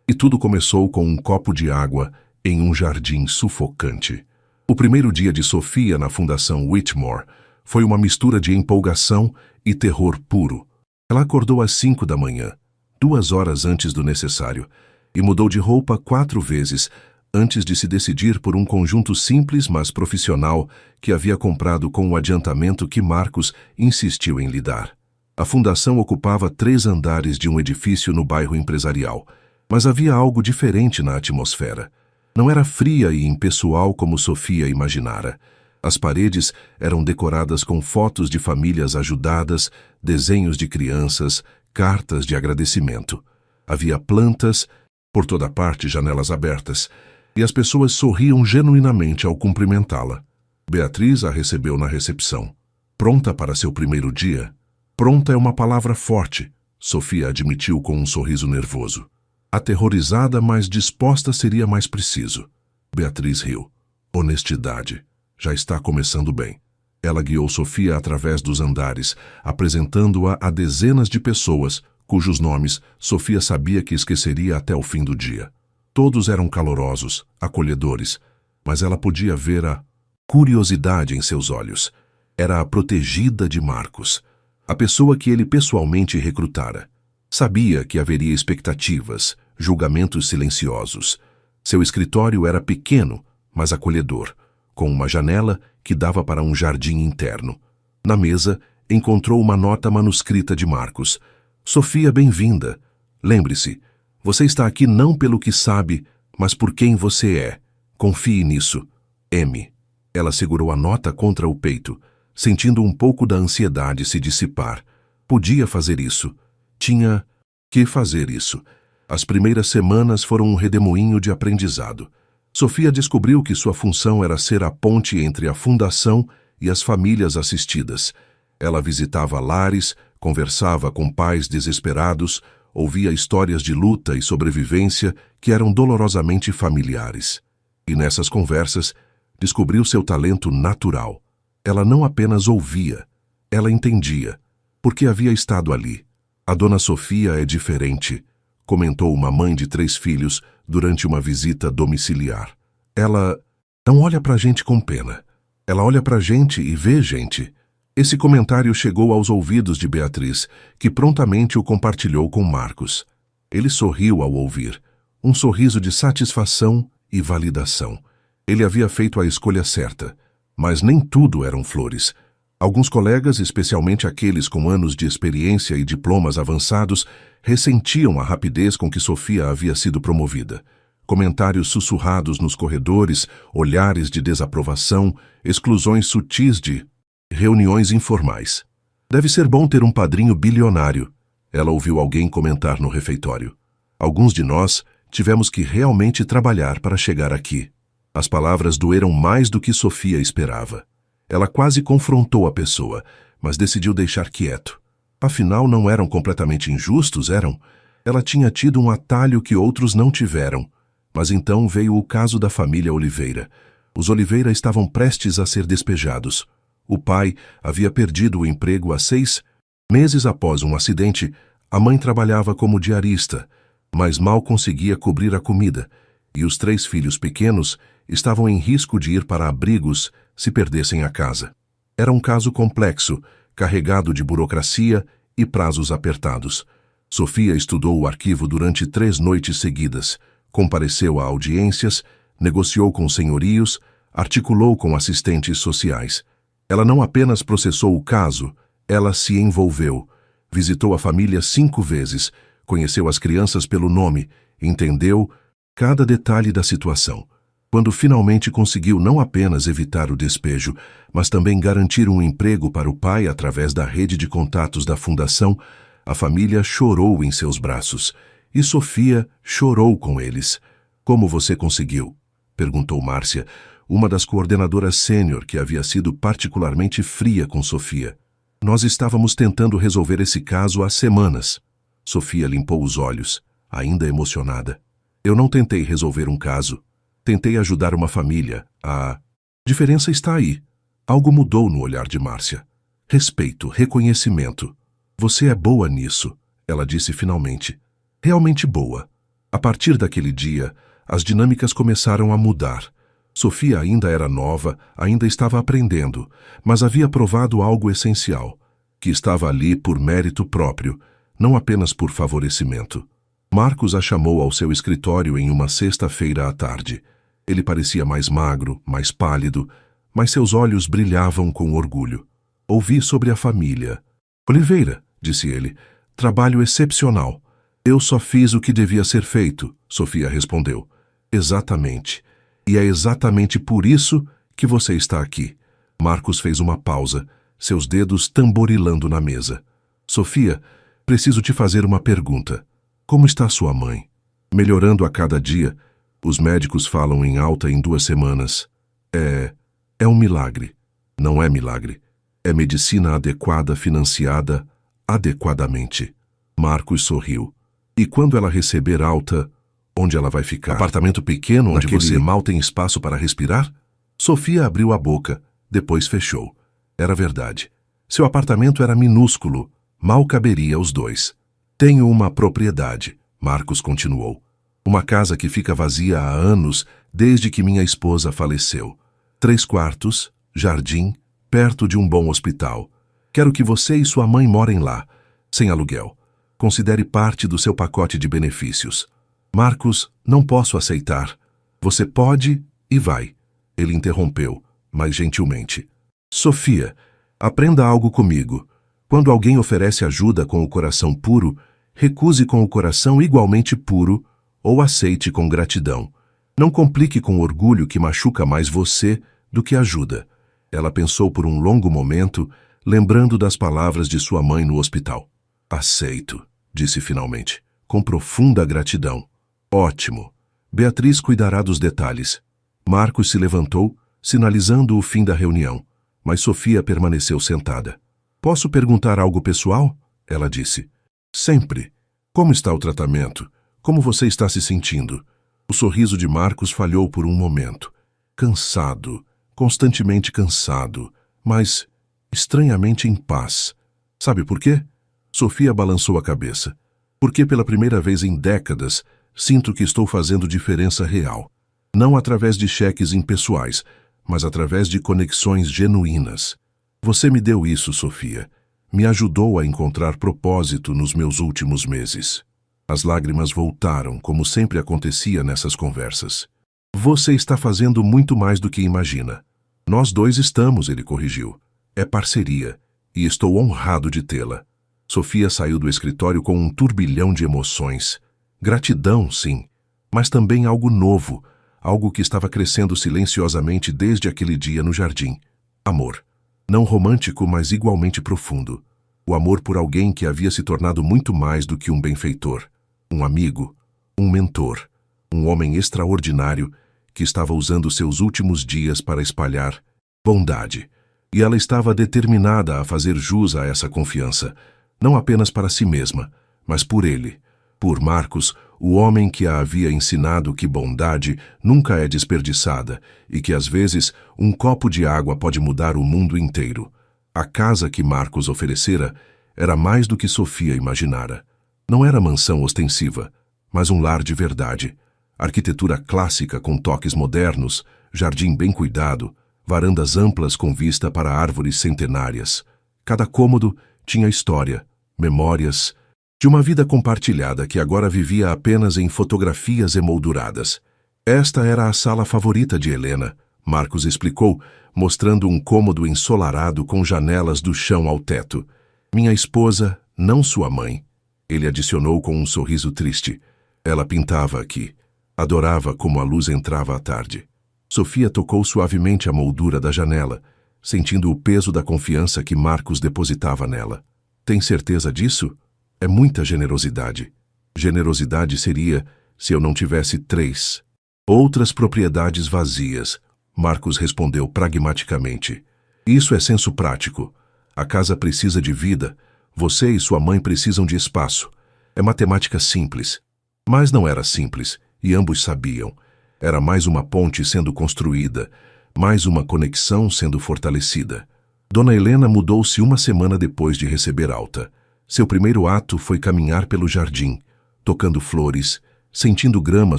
E tudo começou com um copo de água em um jardim sufocante. O primeiro dia de Sofia na Fundação Whitmore foi uma mistura de empolgação e terror puro. Ela acordou às 5 da manhã, 2 horas antes do necessário, e mudou de roupa 4 vezes antes de se decidir por um conjunto simples, mas profissional, que havia comprado com o adiantamento que Marcos insistiu em lhe dar. A fundação ocupava 3 andares de um edifício no bairro empresarial, mas havia algo diferente na atmosfera. Não era fria e impessoal como Sofia imaginara. As paredes eram decoradas com fotos de famílias ajudadas, desenhos de crianças, cartas de agradecimento. Havia plantas, por toda parte janelas abertas, e as pessoas sorriam genuinamente ao cumprimentá-la. Beatriz a recebeu na recepção. Pronta para seu primeiro dia? Pronta é uma palavra forte, Sofia admitiu com um sorriso nervoso. Aterrorizada, mas disposta seria mais preciso. Beatriz riu. Honestidade. Já está começando bem. Ela guiou Sofia através dos andares, apresentando-a a dezenas de pessoas, cujos nomes Sofia sabia que esqueceria até o fim do dia. Todos eram calorosos, acolhedores, mas ela podia ver a curiosidade em seus olhos. Era a protegida de Marcos, a pessoa que ele pessoalmente recrutara. Sabia que haveria expectativas, julgamentos silenciosos. Seu escritório era pequeno, mas acolhedor, com uma janela que dava para um jardim interno. Na mesa, encontrou uma nota manuscrita de Marcos. Sofia, bem-vinda. Lembre-se, você está aqui não pelo que sabe, mas por quem você é. Confie nisso. M. Ela segurou a nota contra o peito, sentindo um pouco da ansiedade se dissipar. Podia fazer isso. Tinha que fazer isso. As primeiras semanas foram um redemoinho de aprendizado. Sofia descobriu que sua função era ser a ponte entre a fundação e as famílias assistidas. Ela visitava lares, conversava com pais desesperados, ouvia histórias de luta e sobrevivência que eram dolorosamente familiares. E nessas conversas, descobriu seu talento natural. Ela não apenas ouvia, ela entendia, porque havia estado ali. A dona Sofia é diferente, comentou uma mãe de 3 filhos durante uma visita domiciliar. Ela não olha pra gente com pena. Ela olha pra gente e vê gente. Esse comentário chegou aos ouvidos de Beatriz, que prontamente o compartilhou com Marcos. Ele sorriu ao ouvir, um sorriso de satisfação e validação. Ele havia feito a escolha certa, mas nem tudo eram flores. Alguns colegas, especialmente aqueles com anos de experiência e diplomas avançados, ressentiam a rapidez com que Sofia havia sido promovida. Comentários sussurrados nos corredores, olhares de desaprovação, exclusões sutis de reuniões informais. Deve ser bom ter um padrinho bilionário, ela ouviu alguém comentar no refeitório. Alguns de nós tivemos que realmente trabalhar para chegar aqui. As palavras doeram mais do que Sofia esperava. Ela quase confrontou a pessoa, mas decidiu deixar quieto. Afinal, não eram completamente injustos, eram? Ela tinha tido um atalho que outros não tiveram. Mas então veio o caso da família Oliveira. Os Oliveira estavam prestes a ser despejados. O pai havia perdido o emprego há 6 meses após um acidente. A mãe trabalhava como diarista, mas mal conseguia cobrir a comida, e os 3 filhos pequenos estavam em risco de ir para abrigos se perdessem a casa. Era um caso complexo, carregado de burocracia e prazos apertados. Sofia estudou o arquivo durante 3 noites seguidas, compareceu a audiências, negociou com senhorios, articulou com assistentes sociais. Ela não apenas processou o caso, ela se envolveu. Visitou a família 5 vezes, conheceu as crianças pelo nome, entendeu cada detalhe da situação. Quando finalmente conseguiu não apenas evitar o despejo, mas também garantir um emprego para o pai através da rede de contatos da fundação, a família chorou em seus braços, e Sofia chorou com eles. Como você conseguiu? Perguntou Márcia, uma das coordenadoras sênior que havia sido particularmente fria com Sofia. Nós estávamos tentando resolver esse caso há semanas. Sofia limpou os olhos. ainda emocionada. Eu não tentei resolver um caso. Tentei ajudar uma família. A diferença está aí. Algo mudou no olhar de Márcia. Respeito, reconhecimento. Você é boa nisso, ela disse finalmente. Realmente boa. A partir daquele dia, as dinâmicas começaram a mudar. Sofia ainda era nova, ainda estava aprendendo, mas havia provado algo essencial, que estava ali por mérito próprio, não apenas por favorecimento. Marcos a chamou ao seu escritório em uma sexta-feira à tarde. Ele parecia mais magro, mais pálido, mas seus olhos brilhavam com orgulho. Ouvi sobre a família. Oliveira, disse ele, trabalho excepcional. Eu só fiz o que devia ser feito, Sofia respondeu. Exatamente. E é exatamente por isso que você está aqui. Marcos fez uma pausa, seus dedos tamborilando na mesa. Sofia, preciso te fazer uma pergunta. Como está sua mãe? Melhorando a cada dia. Os médicos falam em alta em 2 semanas. É um milagre. Não é milagre. É medicina adequada, financiada adequadamente. Marcos sorriu. E quando ela receber alta, onde ela vai ficar? Apartamento pequeno onde você mal tem espaço para respirar? Sofia abriu a boca, depois fechou. Era verdade. Seu apartamento era minúsculo, mal caberia os dois. Tenho uma propriedade, Marcos continuou. Uma casa que fica vazia há anos, desde que minha esposa faleceu. 3 quartos, jardim, perto de um bom hospital. Quero que você e sua mãe morem lá, sem aluguel. Considere parte do seu pacote de benefícios. Marcos, não posso aceitar. Você pode e vai. Ele interrompeu, mas gentilmente. Sofia, aprenda algo comigo. Quando alguém oferece ajuda com o coração puro, recuse com o coração igualmente puro ou aceite com gratidão. Não complique com orgulho que machuca mais você do que ajuda. Ela pensou por um longo momento, lembrando das palavras de sua mãe no hospital. Aceito, disse finalmente, com profunda gratidão. Ótimo. Beatriz cuidará dos detalhes. Marcos se levantou, sinalizando o fim da reunião, mas Sofia permaneceu sentada. Posso perguntar algo pessoal? Ela disse. Sempre. Como está o tratamento? Como você está se sentindo? O sorriso de Marcos falhou por um momento. Cansado, constantemente cansado, mas estranhamente em paz. Sabe por quê? Sofia balançou a cabeça. Porque pela primeira vez em décadas, sinto que estou fazendo diferença real. Não através de cheques impessoais, mas através de conexões genuínas. Você me deu isso, Sofia. Me ajudou a encontrar propósito nos meus últimos meses. As lágrimas voltaram, como sempre acontecia nessas conversas. Você está fazendo muito mais do que imagina. Nós dois estamos, ele corrigiu. É parceria, e estou honrado de tê-la. Sofia saiu do escritório com um turbilhão de emoções. Gratidão, sim, mas também algo novo, algo que estava crescendo silenciosamente desde aquele dia no jardim. Amor. Não romântico, mas igualmente profundo. O amor por alguém que havia se tornado muito mais do que um benfeitor. Um amigo, um mentor, um homem extraordinário que estava usando seus últimos dias para espalhar bondade. E ela estava determinada a fazer jus a essa confiança, não apenas para si mesma, mas por ele, por Marcos, o homem que a havia ensinado que bondade nunca é desperdiçada e que às vezes um copo de água pode mudar o mundo inteiro. A casa que Marcos oferecera era mais do que Sofia imaginara. Não era mansão ostensiva, mas um lar de verdade. Arquitetura clássica com toques modernos, jardim bem cuidado, varandas amplas com vista para árvores centenárias. Cada cômodo tinha história, memórias, de uma vida compartilhada que agora vivia apenas em fotografias emolduradas. Esta era a sala favorita de Helena, Marcos explicou, mostrando um cômodo ensolarado com janelas do chão ao teto. Minha esposa, não sua mãe. Ele adicionou com um sorriso triste. Ela pintava aqui. Adorava como a luz entrava à tarde. Sofia tocou suavemente a moldura da janela, sentindo o peso da confiança que Marcos depositava nela. Tem certeza disso? É muita generosidade. Generosidade seria se eu não tivesse 3 outras propriedades vazias, Marcos respondeu pragmaticamente. Isso é senso prático. A casa precisa de vida. Você e sua mãe precisam de espaço. É matemática simples. Mas não era simples, e ambos sabiam. Era mais uma ponte sendo construída, mais uma conexão sendo fortalecida. Dona Helena mudou-se uma semana depois de receber alta. Seu primeiro ato foi caminhar pelo jardim, tocando flores, sentindo grama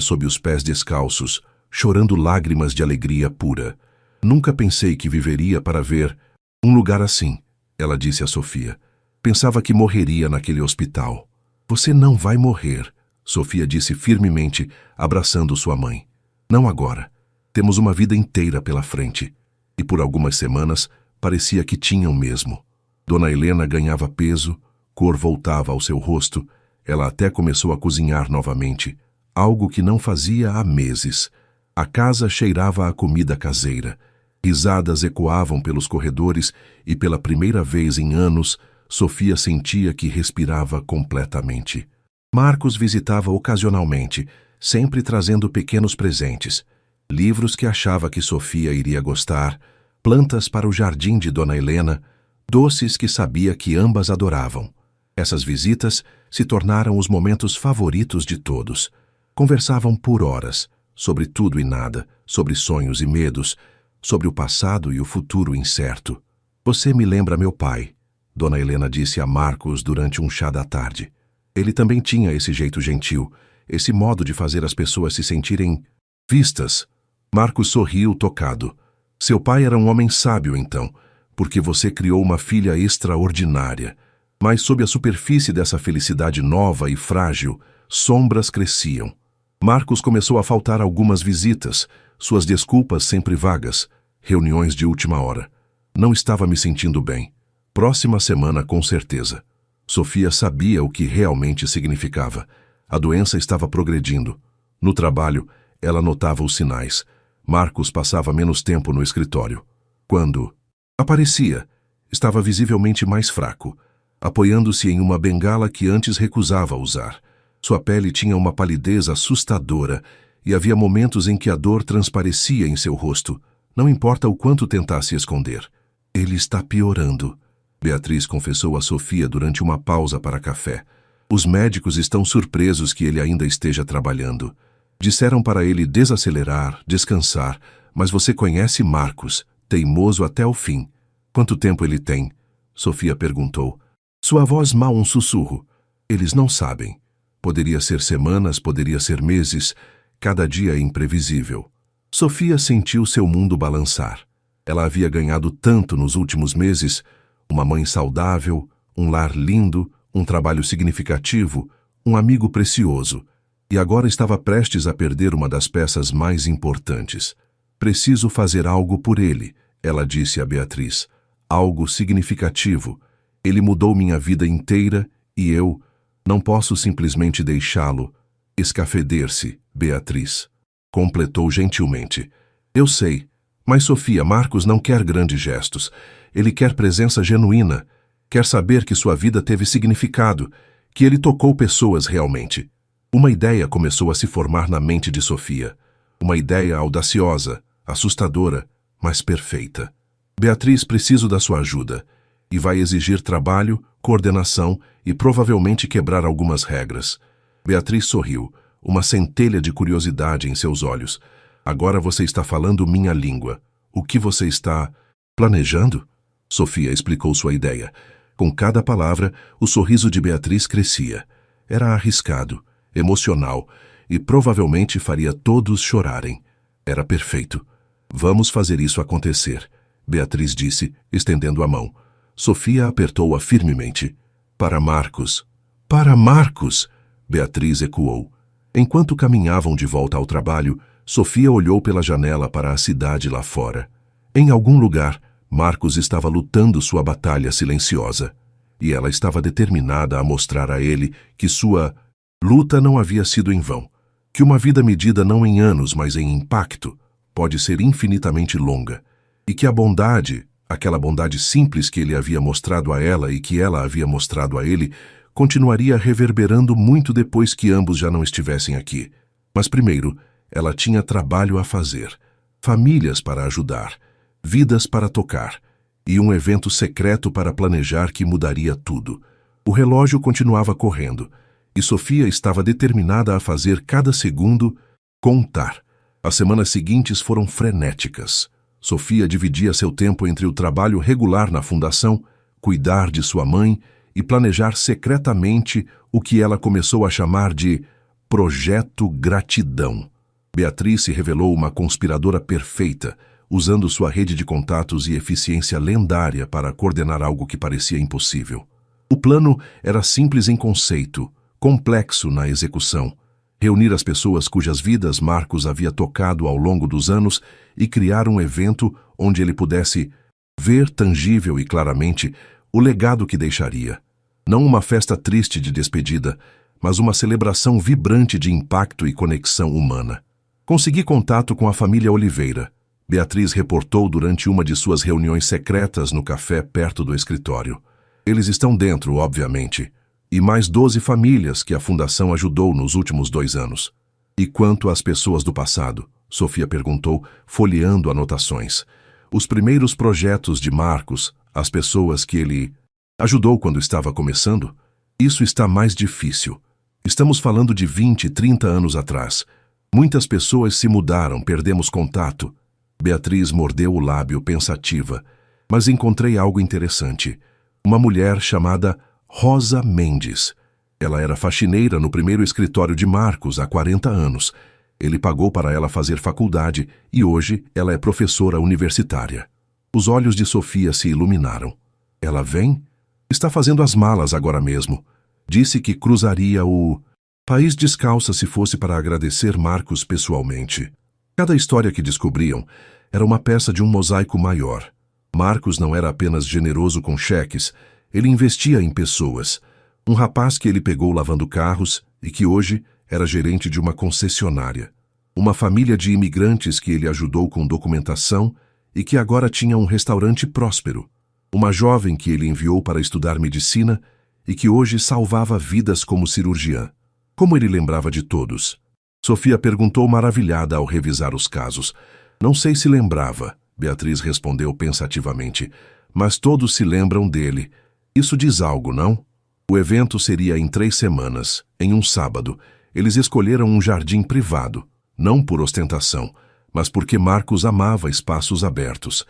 sob os pés descalços, chorando lágrimas de alegria pura. Nunca pensei que viveria para ver um lugar assim, ela disse a Sofia. Pensava que morreria naquele hospital. Você não vai morrer, Sofia disse firmemente, abraçando sua mãe. Não agora. Temos uma vida inteira pela frente. E por algumas semanas, parecia que tinham mesmo. Dona Helena ganhava peso, cor voltava ao seu rosto, ela até começou a cozinhar novamente, algo que não fazia há meses. A casa cheirava a comida caseira. Risadas ecoavam pelos corredores e pela primeira vez em anos, Sofia sentia que respirava completamente. Marcos visitava ocasionalmente, sempre trazendo pequenos presentes. Livros que achava que Sofia iria gostar, plantas para o jardim de Dona Helena, doces que sabia que ambas adoravam. Essas visitas se tornaram os momentos favoritos de todos. Conversavam por horas, sobre tudo e nada, sobre sonhos e medos, sobre o passado e o futuro incerto. Você me lembra meu pai, Dona Helena disse a Marcos durante um chá da tarde. Ele também tinha esse jeito gentil, esse modo de fazer as pessoas se sentirem vistas. Marcos sorriu tocado. Seu pai era um homem sábio então, porque você criou uma filha extraordinária. Mas sob a superfície dessa felicidade nova e frágil, sombras cresciam. Marcos começou a faltar algumas visitas, suas desculpas sempre vagas, reuniões de última hora. Não estava me sentindo bem. Próxima semana, com certeza. Sofia sabia o que realmente significava. A doença estava progredindo. No trabalho, ela notava os sinais. Marcos passava menos tempo no escritório. Quando aparecia, estava visivelmente mais fraco, apoiando-se em uma bengala que antes recusava usar. Sua pele tinha uma palidez assustadora e havia momentos em que a dor transparecia em seu rosto, não importa o quanto tentasse esconder. Ele está piorando, Beatriz confessou a Sofia durante uma pausa para café. Os médicos estão surpresos que ele ainda esteja trabalhando. Disseram para ele desacelerar, descansar, mas você conhece Marcos, teimoso até o fim. Quanto tempo ele tem? Sofia perguntou. Sua voz mal um sussurro. Eles não sabem. Poderia ser semanas, poderia ser meses. Cada dia é imprevisível. Sofia sentiu seu mundo balançar. Ela havia ganhado tanto nos últimos meses, uma mãe saudável, um lar lindo, um trabalho significativo, um amigo precioso. E agora estava prestes a perder uma das peças mais importantes. Preciso fazer algo por ele, ela disse a Beatriz. Algo significativo. Ele mudou minha vida inteira e eu não posso simplesmente deixá-lo escafeder-se, Beatriz. Completou gentilmente. Eu sei, mas Sofia, Marcos não quer grandes gestos. Ele quer presença genuína. Quer saber que sua vida teve significado, que ele tocou pessoas realmente. Uma ideia começou a se formar na mente de Sofia. Uma ideia audaciosa, assustadora, mas perfeita. Beatriz, preciso da sua ajuda. E vai exigir trabalho, coordenação e provavelmente quebrar algumas regras. Beatriz sorriu, uma centelha de curiosidade em seus olhos. Agora você está falando minha língua. O que você está planejando? Sofia explicou sua ideia. Com cada palavra, o sorriso de Beatriz crescia. Era arriscado, emocional e provavelmente faria todos chorarem. Era perfeito. Vamos fazer isso acontecer, Beatriz disse, estendendo a mão. Sofia apertou-a firmemente. Para Marcos. Para Marcos! Beatriz ecoou. Enquanto caminhavam de volta ao trabalho, Sofia olhou pela janela para a cidade lá fora. Em algum lugar, Marcos estava lutando sua batalha silenciosa. E ela estava determinada a mostrar a ele que sua luta não havia sido em vão. Que uma vida medida não em anos, mas em impacto, pode ser infinitamente longa. E que a bondade, aquela bondade simples que ele havia mostrado a ela e que ela havia mostrado a ele, continuaria reverberando muito depois que ambos já não estivessem aqui. Mas primeiro, ela tinha trabalho a fazer, famílias para ajudar, vidas para tocar, e um evento secreto para planejar que mudaria tudo. O relógio continuava correndo, E Sofia estava determinada a fazer cada segundo contar. As semanas seguintes foram frenéticas. Sofia dividia seu tempo entre o trabalho regular na fundação, cuidar de sua mãe e planejar secretamente o que ela começou a chamar de Projeto Gratidão. Beatriz se revelou uma conspiradora perfeita, usando sua rede de contatos e eficiência lendária para coordenar algo que parecia impossível. O plano era simples em conceito, complexo na execução. Reunir as pessoas cujas vidas Marcos havia tocado ao longo dos anos e criar um evento onde ele pudesse ver tangível e claramente o legado que deixaria. Não uma festa triste de despedida, mas uma celebração vibrante de impacto e conexão humana. Consegui contato com a família Oliveira. Beatriz reportou durante uma de suas reuniões secretas no café perto do escritório. Eles estão dentro, obviamente, e mais 12 famílias que a fundação ajudou nos últimos 2 anos. E quanto às pessoas do passado? Sofia perguntou, folheando anotações. Os primeiros projetos de Marcos, as pessoas que ele ajudou quando estava começando? Isso está mais difícil. Estamos falando de 20, 30 anos atrás. Muitas pessoas se mudaram, perdemos contato. Beatriz mordeu o lábio pensativa, mas encontrei algo interessante. Uma mulher chamada Rosa Mendes. Ela era faxineira no primeiro escritório de Marcos há 40 anos. Ele pagou para ela fazer faculdade e hoje ela é professora universitária. Os olhos de Sofia se iluminaram. Ela vem? Está fazendo as malas agora mesmo. Disse que cruzaria o país descalça se fosse para agradecer Marcos pessoalmente. Cada história que descobriam era uma peça de um mosaico maior. Marcos não era apenas generoso com cheques, ele investia em pessoas. Um rapaz que ele pegou lavando carros e que hoje era gerente de uma concessionária. Uma família de imigrantes que ele ajudou com documentação e que agora tinha um restaurante próspero. Uma jovem que ele enviou para estudar medicina e que hoje salvava vidas como cirurgiã. Como ele lembrava de todos? Sofia perguntou maravilhada ao revisar os casos. Não sei se lembrava, Beatriz respondeu pensativamente, mas todos se lembram dele. Isso diz algo, não? O evento seria em 3 semanas, em um sábado. Eles escolheram um jardim privado, não por ostentação, mas porque Marcos amava espaços abertos.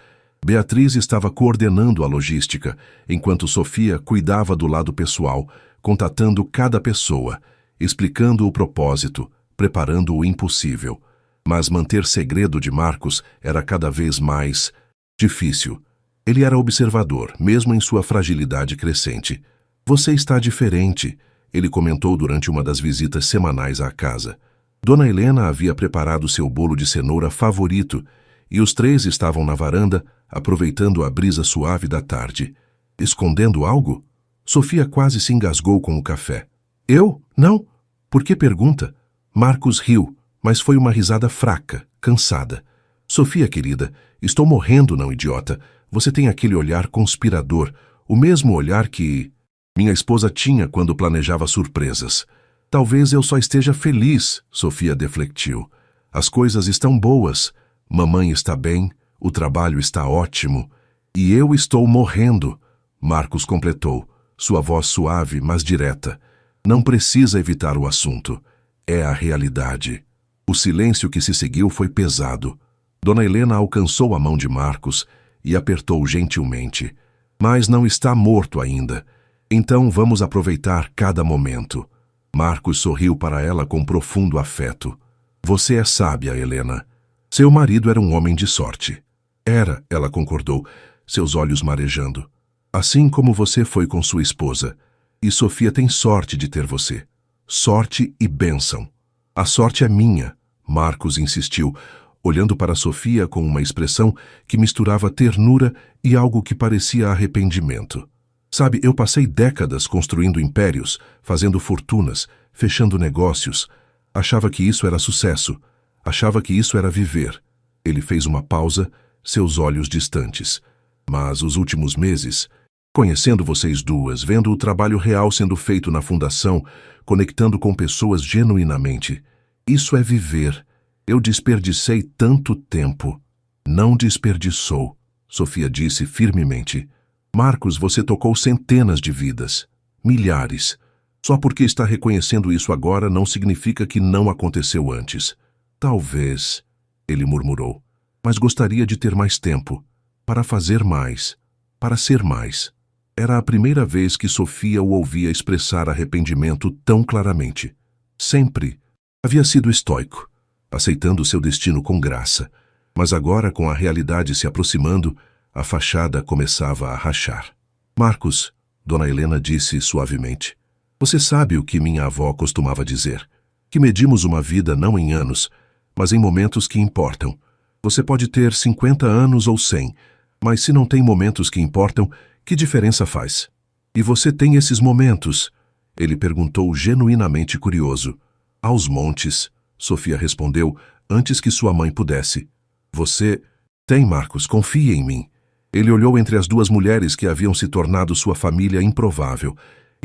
Beatriz estava coordenando a logística, enquanto Sofia cuidava do lado pessoal, contatando cada pessoa, explicando o propósito, preparando o impossível. Mas manter segredo de Marcos era cada vez mais difícil. Ele era observador, mesmo em sua fragilidade crescente. Você está diferente, ele comentou durante uma das visitas semanais à casa. Dona Helena havia preparado seu bolo de cenoura favorito e os 3 estavam na varanda, aproveitando a brisa suave da tarde. Escondendo algo? Sofia quase se engasgou com o café. Eu? Não? Por que pergunta? Marcos riu, mas foi uma risada fraca, cansada. Sofia, querida, estou morrendo, não, idiota. Você tem aquele olhar conspirador, o mesmo olhar que minha esposa tinha quando planejava surpresas. Talvez eu só esteja feliz, Sofia deflectiu. As coisas estão boas. Mamãe está bem, o trabalho está ótimo. E eu estou morrendo, Marcos completou, sua voz suave, mas direta. Não precisa evitar o assunto. É a realidade. O silêncio que se seguiu foi pesado. Dona Helena alcançou a mão de Marcos e apertou gentilmente. Mas não está morto ainda. Então vamos aproveitar cada momento. Marcos sorriu para ela com profundo afeto. Você é sábia, Helena. Seu marido era um homem de sorte. Era, ela concordou, seus olhos marejando. Assim como você foi com sua esposa. E Sofia tem sorte de ter você. Sorte e bênção. A sorte é minha, Marcos insistiu, olhando para Sofia com uma expressão que misturava ternura e algo que parecia arrependimento. Sabe, eu passei décadas construindo impérios, fazendo fortunas, fechando negócios. Achava que isso era sucesso. Achava que isso era viver. Ele fez uma pausa, seus olhos distantes. Mas os últimos meses, conhecendo vocês duas, vendo o trabalho real sendo feito na fundação, conectando com pessoas genuinamente, isso é viver. Eu desperdicei tanto tempo. Não desperdiçou, Sofia disse firmemente. Marcos, você tocou centenas de vidas. Milhares. Só porque está reconhecendo isso agora não significa que não aconteceu antes. Talvez, ele murmurou, mas gostaria de ter mais tempo, para fazer mais, para ser mais. Era a primeira vez que Sofia o ouvia expressar arrependimento tão claramente. Sempre havia sido estoico, aceitando seu destino com graça, mas agora, com a realidade se aproximando, a fachada começava a rachar. Marcos, Dona Helena disse suavemente, você sabe o que minha avó costumava dizer, que medimos uma vida não em anos, mas em momentos que importam. Você pode ter 50 anos ou 100, mas se não tem momentos que importam, que diferença faz? E você tem esses momentos? Ele perguntou genuinamente curioso. Aos montes, Sofia respondeu antes que sua mãe pudesse. Você tem, Marcos, confia em mim. Ele olhou entre as duas mulheres que haviam se tornado sua família improvável,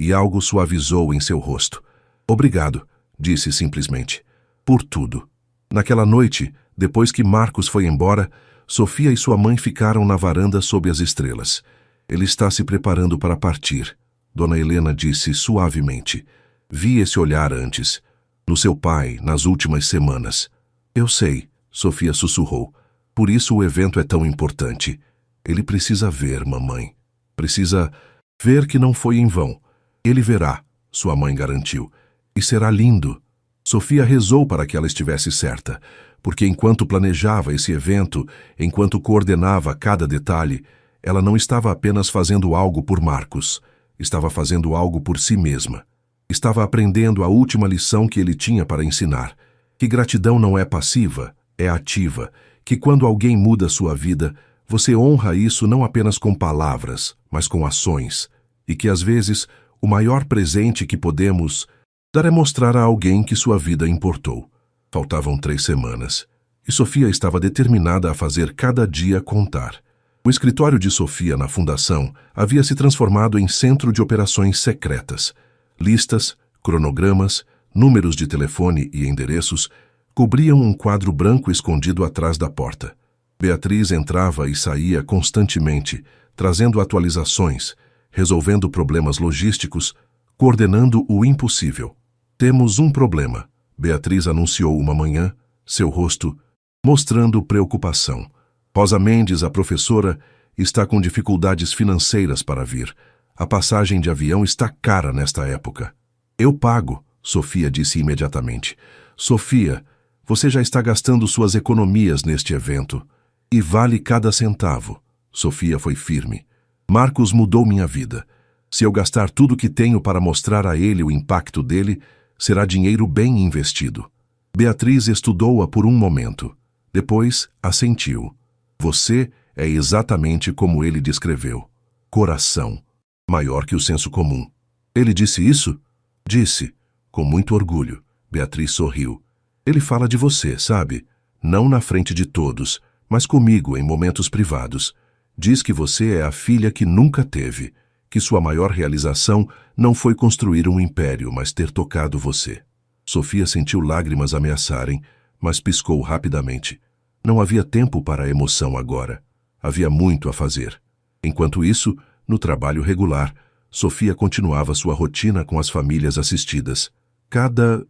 e algo suavizou em seu rosto. Obrigado, disse simplesmente. Por tudo. Naquela noite, depois que Marcos foi embora, Sofia e sua mãe ficaram na varanda sob as estrelas. Ele está se preparando para partir, Dona Helena disse suavemente. Vi esse olhar antes, no seu pai, nas últimas semanas. Eu sei, Sofia sussurrou. Por isso o evento é tão importante. Ele precisa ver, mamãe. Precisa ver que não foi em vão. Ele verá, sua mãe garantiu. E será lindo. Sofia rezou para que ela estivesse certa, porque enquanto planejava esse evento, enquanto coordenava cada detalhe, ela não estava apenas fazendo algo por Marcos, estava fazendo algo por si mesma. Estava aprendendo a última lição que ele tinha para ensinar, que gratidão não é passiva, é ativa, que quando alguém muda sua vida, você honra isso não apenas com palavras, mas com ações, e que às vezes o maior presente que podemos dar é mostrar a alguém que sua vida importou. Faltavam 3 semanas, e Sofia estava determinada a fazer cada dia contar. O escritório de Sofia na fundação havia se transformado em centro de operações secretas. Listas, cronogramas, números de telefone e endereços cobriam um quadro branco escondido atrás da porta. Beatriz entrava e saía constantemente, trazendo atualizações, resolvendo problemas logísticos, coordenando o impossível. Temos um problema, Beatriz anunciou uma manhã, seu rosto mostrando preocupação. Rosa Mendes, a professora, está com dificuldades financeiras para vir. A passagem de avião está cara nesta época. Eu pago, Sofia disse imediatamente. Sofia, você já está gastando suas economias neste evento. E vale cada centavo. Sofia foi firme. Marcos mudou minha vida. Se eu gastar tudo que tenho para mostrar a ele o impacto dele, será dinheiro bem investido. Beatriz estudou-a por um momento. Depois, assentiu. Você é exatamente como ele descreveu. Coração. Maior que o senso comum. Ele disse isso? Disse. Com muito orgulho. Beatriz sorriu. Ele fala de você, sabe? Não na frente de todos, mas comigo em momentos privados. Diz que você é a filha que nunca teve, que sua maior realização não foi construir um império, mas ter tocado você. Sofia sentiu lágrimas ameaçarem, mas piscou rapidamente. Não havia tempo para a emoção agora. Havia muito a fazer. Enquanto isso, no trabalho regular, Sofia continuava sua rotina com as famílias assistidas. Cada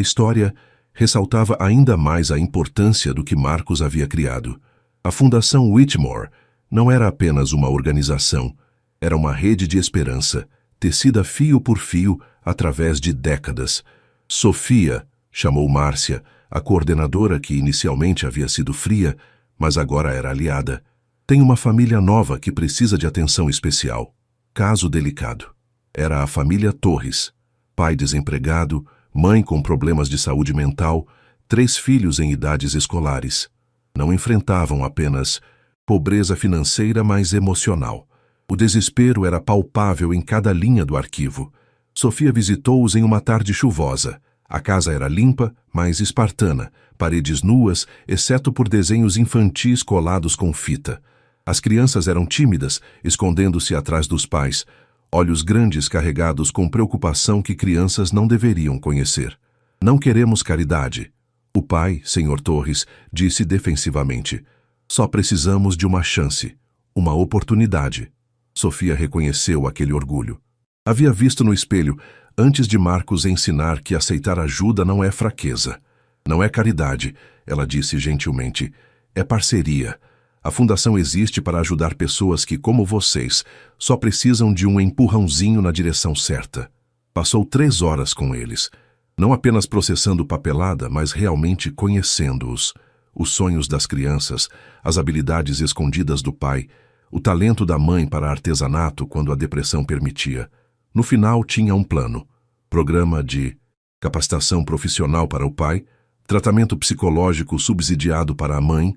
história ressaltava ainda mais a importância do que Marcos havia criado. A Fundação Whitmore não era apenas uma organização, era uma rede de esperança, tecida fio por fio através de décadas. Sofia, chamou Márcia, a coordenadora que inicialmente havia sido fria, mas agora era aliada. Tem uma família nova que precisa de atenção especial. Caso delicado. Era a família Torres. Pai desempregado, mãe com problemas de saúde mental, 3 filhos em idades escolares. Não enfrentavam apenas pobreza financeira, mas emocional. O desespero era palpável em cada linha do arquivo. Sofia visitou-os em uma tarde chuvosa. A casa era limpa, mas espartana, paredes nuas, exceto por desenhos infantis colados com fita. As crianças eram tímidas, escondendo-se atrás dos pais, olhos grandes carregados com preocupação que crianças não deveriam conhecer. Não queremos caridade. O pai, Sr. Torres, disse defensivamente. Só precisamos de uma chance, uma oportunidade. Sofia reconheceu aquele orgulho. Havia visto no espelho, antes de Marcos ensinar que aceitar ajuda não é fraqueza. Não é caridade, ela disse gentilmente. É parceria. A fundação existe para ajudar pessoas que, como vocês, só precisam de um empurrãozinho na direção certa. Passou 3 horas com eles, não apenas processando papelada, mas realmente conhecendo-os. Os sonhos das crianças, as habilidades escondidas do pai, o talento da mãe para artesanato quando a depressão permitia. No final tinha um plano. Programa de capacitação profissional para o pai, tratamento psicológico subsidiado para a mãe,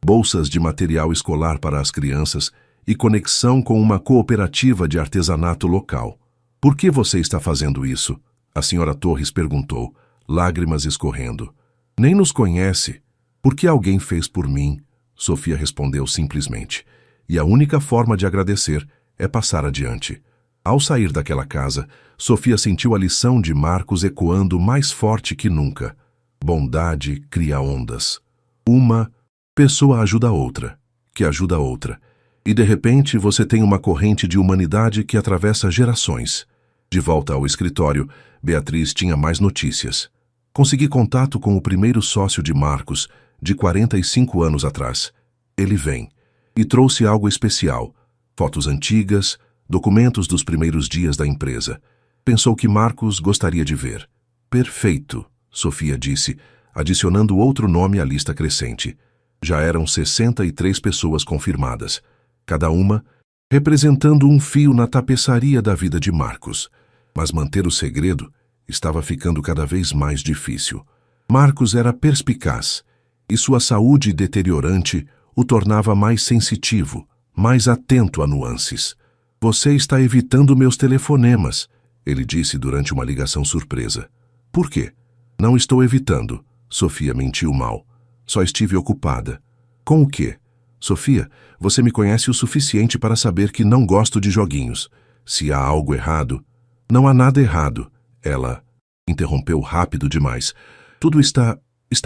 bolsas de material escolar para as crianças e conexão com uma cooperativa de artesanato local. Por que você está fazendo isso? A senhora Torres perguntou, lágrimas escorrendo. Nem nos conhece. Por que alguém fez por mim? Sofia respondeu simplesmente. E a única forma de agradecer é passar adiante. Ao sair daquela casa, Sofia sentiu a lição de Marcos ecoando mais forte que nunca. Bondade cria ondas. Uma pessoa ajuda a outra, que ajuda a outra. E de repente você tem uma corrente de humanidade que atravessa gerações. De volta ao escritório, Beatriz tinha mais notícias. Consegui contato com o primeiro sócio de Marcos, de 45 anos atrás. Ele vem. E trouxe algo especial. Fotos antigas, documentos dos primeiros dias da empresa. Pensou que Marcos gostaria de ver. Perfeito, Sofia disse, adicionando outro nome à lista crescente. Já eram 63 pessoas confirmadas, cada uma representando um fio na tapeçaria da vida de Marcos. Mas manter o segredo estava ficando cada vez mais difícil. Marcos era perspicaz, e sua saúde deteriorante o tornava mais sensitivo, mais atento a nuances. Você está evitando meus telefonemas, ele disse durante uma ligação surpresa. Por quê? Não estou evitando, Sofia mentiu mal. Só estive ocupada. Com o quê? Sofia, você me conhece o suficiente para saber que não gosto de joguinhos. Se há algo errado... Não há nada errado. Ela interrompeu rápido demais. Tudo está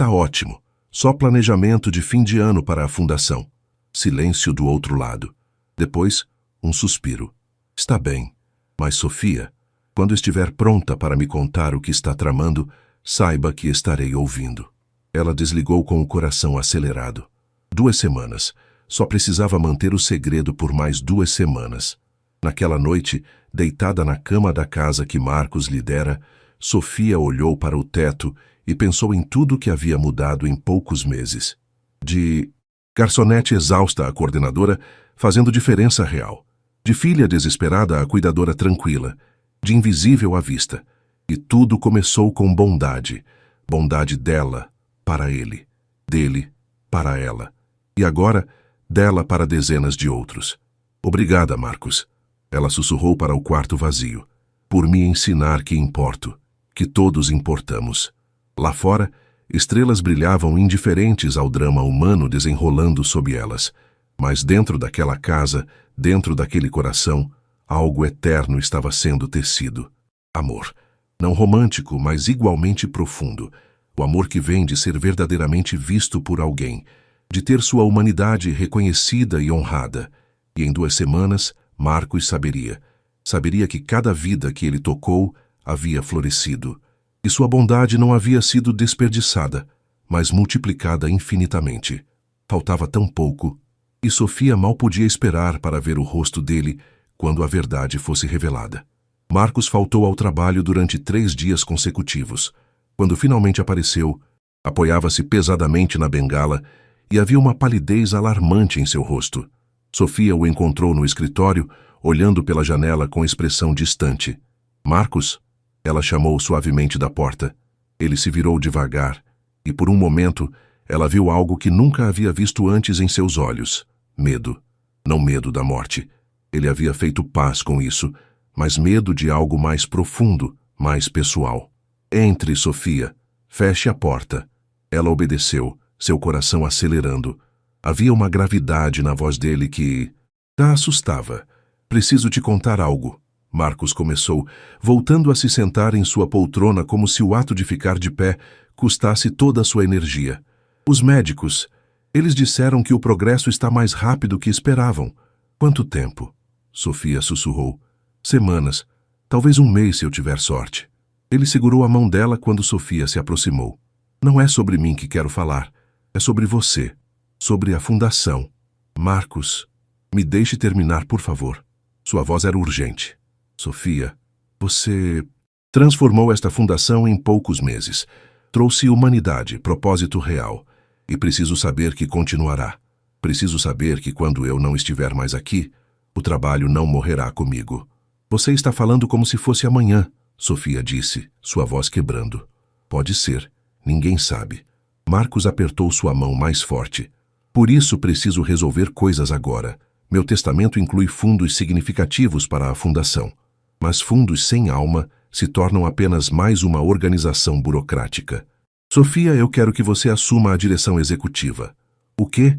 ótimo. Só planejamento de fim de ano para a fundação. Silêncio do outro lado. Depois, um suspiro. Está bem. Mas, Sofia, quando estiver pronta para me contar o que está tramando, saiba que estarei ouvindo. Ela desligou com o coração acelerado. 2 semanas. Só precisava manter o segredo por mais 2 semanas. Naquela noite, deitada na cama da casa que Marcos lhe dera, Sofia olhou para o teto e pensou em tudo que havia mudado em poucos meses. De garçonete exausta à coordenadora, fazendo diferença real. De filha desesperada à cuidadora tranquila. De invisível à vista. E tudo começou com bondade. Bondade dela para ele. Dele para ela. E agora, dela para dezenas de outros. Obrigada, Marcos. Ela sussurrou para o quarto vazio. Por me ensinar que importo, que todos importamos. Lá fora, estrelas brilhavam indiferentes ao drama humano desenrolando sob elas. Mas dentro daquela casa, dentro daquele coração, algo eterno estava sendo tecido. Amor. Não romântico, mas igualmente profundo. O amor que vem de ser verdadeiramente visto por alguém, de ter sua humanidade reconhecida e honrada. E em 2 semanas, Marcos saberia. Saberia que cada vida que ele tocou havia florescido. E sua bondade não havia sido desperdiçada, mas multiplicada infinitamente. Faltava tão pouco, e Sofia mal podia esperar para ver o rosto dele quando a verdade fosse revelada. Marcos faltou ao trabalho durante 3 dias consecutivos. Quando finalmente apareceu, apoiava-se pesadamente na bengala e havia uma palidez alarmante em seu rosto. Sofia o encontrou no escritório, olhando pela janela com expressão distante. Marcos? Ela chamou suavemente da porta. Ele se virou devagar, e por um momento ela viu algo que nunca havia visto antes em seus olhos. Medo. Não medo da morte. Ele havia feito paz com isso, mas medo de algo mais profundo, mais pessoal. Entre, Sofia. Feche a porta. Ela obedeceu, seu coração acelerando. Havia uma gravidade na voz dele que a assustava. Preciso te contar algo. Marcos começou, voltando a se sentar em sua poltrona como se o ato de ficar de pé custasse toda a sua energia. Os médicos, eles disseram que o progresso está mais rápido que esperavam. Quanto tempo? Sofia sussurrou. Semanas. Talvez um mês se eu tiver sorte. Ele segurou a mão dela quando Sofia se aproximou. Não é sobre mim que quero falar. É sobre você. Sobre a fundação. Marcos, me deixe terminar, por favor. Sua voz era urgente. Sofia, você transformou esta fundação em poucos meses. Trouxe humanidade, propósito real. E preciso saber que continuará. Preciso saber que quando eu não estiver mais aqui, o trabalho não morrerá comigo. Você está falando como se fosse amanhã, Sofia disse, sua voz quebrando. Pode ser. Ninguém sabe. Marcos apertou sua mão mais forte. Por isso preciso resolver coisas agora. Meu testamento inclui fundos significativos para a fundação. Mas fundos sem alma se tornam apenas mais uma organização burocrática. Sofia, eu quero que você assuma a direção executiva. O quê?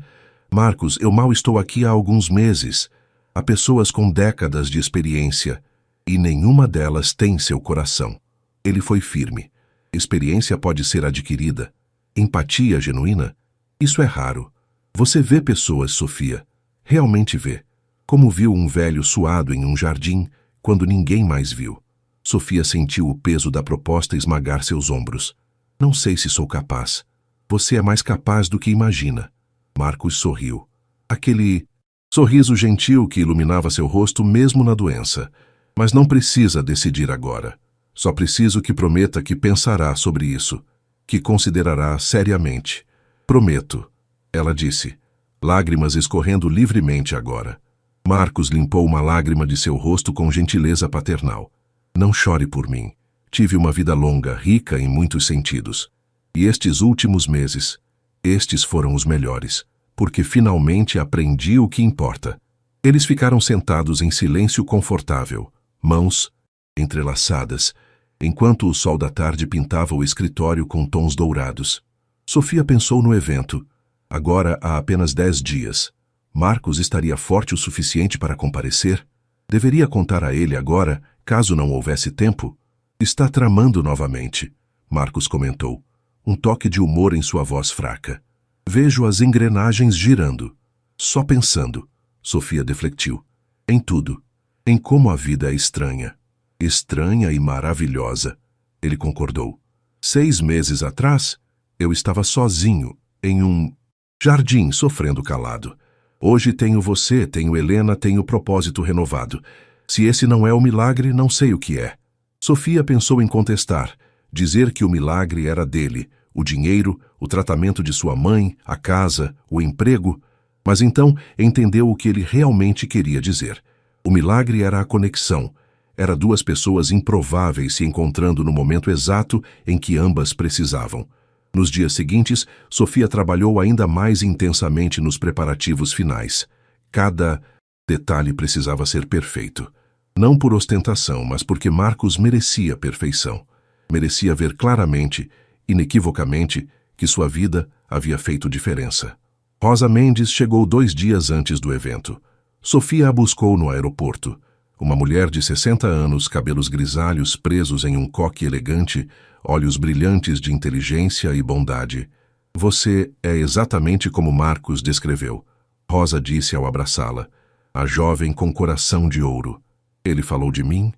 Marcos, eu mal estou aqui há alguns meses. Há pessoas com décadas de experiência e nenhuma delas tem seu coração. Ele foi firme. Experiência pode ser adquirida. Empatia genuína? Isso é raro. Você vê pessoas, Sofia. Realmente vê. Como viu um velho suado em um jardim quando ninguém mais viu. Sofia sentiu o peso da proposta esmagar seus ombros. Não sei se sou capaz. Você é mais capaz do que imagina. Marcos sorriu. Aquele sorriso gentil que iluminava seu rosto mesmo na doença. Mas não precisa decidir agora. Só preciso que prometa que pensará sobre isso, que considerará seriamente. Prometo, ela disse, lágrimas escorrendo livremente agora. Marcos limpou uma lágrima de seu rosto com gentileza paternal. Não chore por mim. Tive uma vida longa, rica em muitos sentidos. E estes últimos meses, estes foram os melhores, porque finalmente aprendi o que importa. Eles ficaram sentados em silêncio confortável, mãos entrelaçadas, enquanto o sol da tarde pintava o escritório com tons dourados. Sofia pensou no evento. Agora há apenas 10 dias. Marcos estaria forte o suficiente para comparecer? Deveria contar a ele agora, caso não houvesse tempo? Está tramando novamente, Marcos comentou, um toque de humor em sua voz fraca. Vejo as engrenagens girando. Só pensando, Sofia defletiu. Em tudo. Em como a vida é estranha. Estranha e maravilhosa, ele concordou. 6 meses atrás, eu estava sozinho, em um jardim, sofrendo calado. Hoje tenho você, tenho Helena, tenho propósito renovado. Se esse não é o milagre, não sei o que é. Sofia pensou em contestar, dizer que o milagre era dele, o dinheiro, o tratamento de sua mãe, a casa, o emprego, mas então entendeu o que ele realmente queria dizer. O milagre era a conexão. Era 2 pessoas improváveis se encontrando no momento exato em que ambas precisavam. Nos dias seguintes, Sofia trabalhou ainda mais intensamente nos preparativos finais. Cada detalhe precisava ser perfeito. Não por ostentação, mas porque Marcos merecia perfeição. Merecia ver claramente, inequivocamente, que sua vida havia feito diferença. Rosa Mendes chegou 2 dias antes do evento. Sofia a buscou no aeroporto. Uma mulher de 60 anos, cabelos grisalhos presos em um coque elegante, olhos brilhantes de inteligência e bondade. Você é exatamente como Marcos descreveu, Rosa disse ao abraçá-la. A jovem com coração de ouro. Ele falou de mim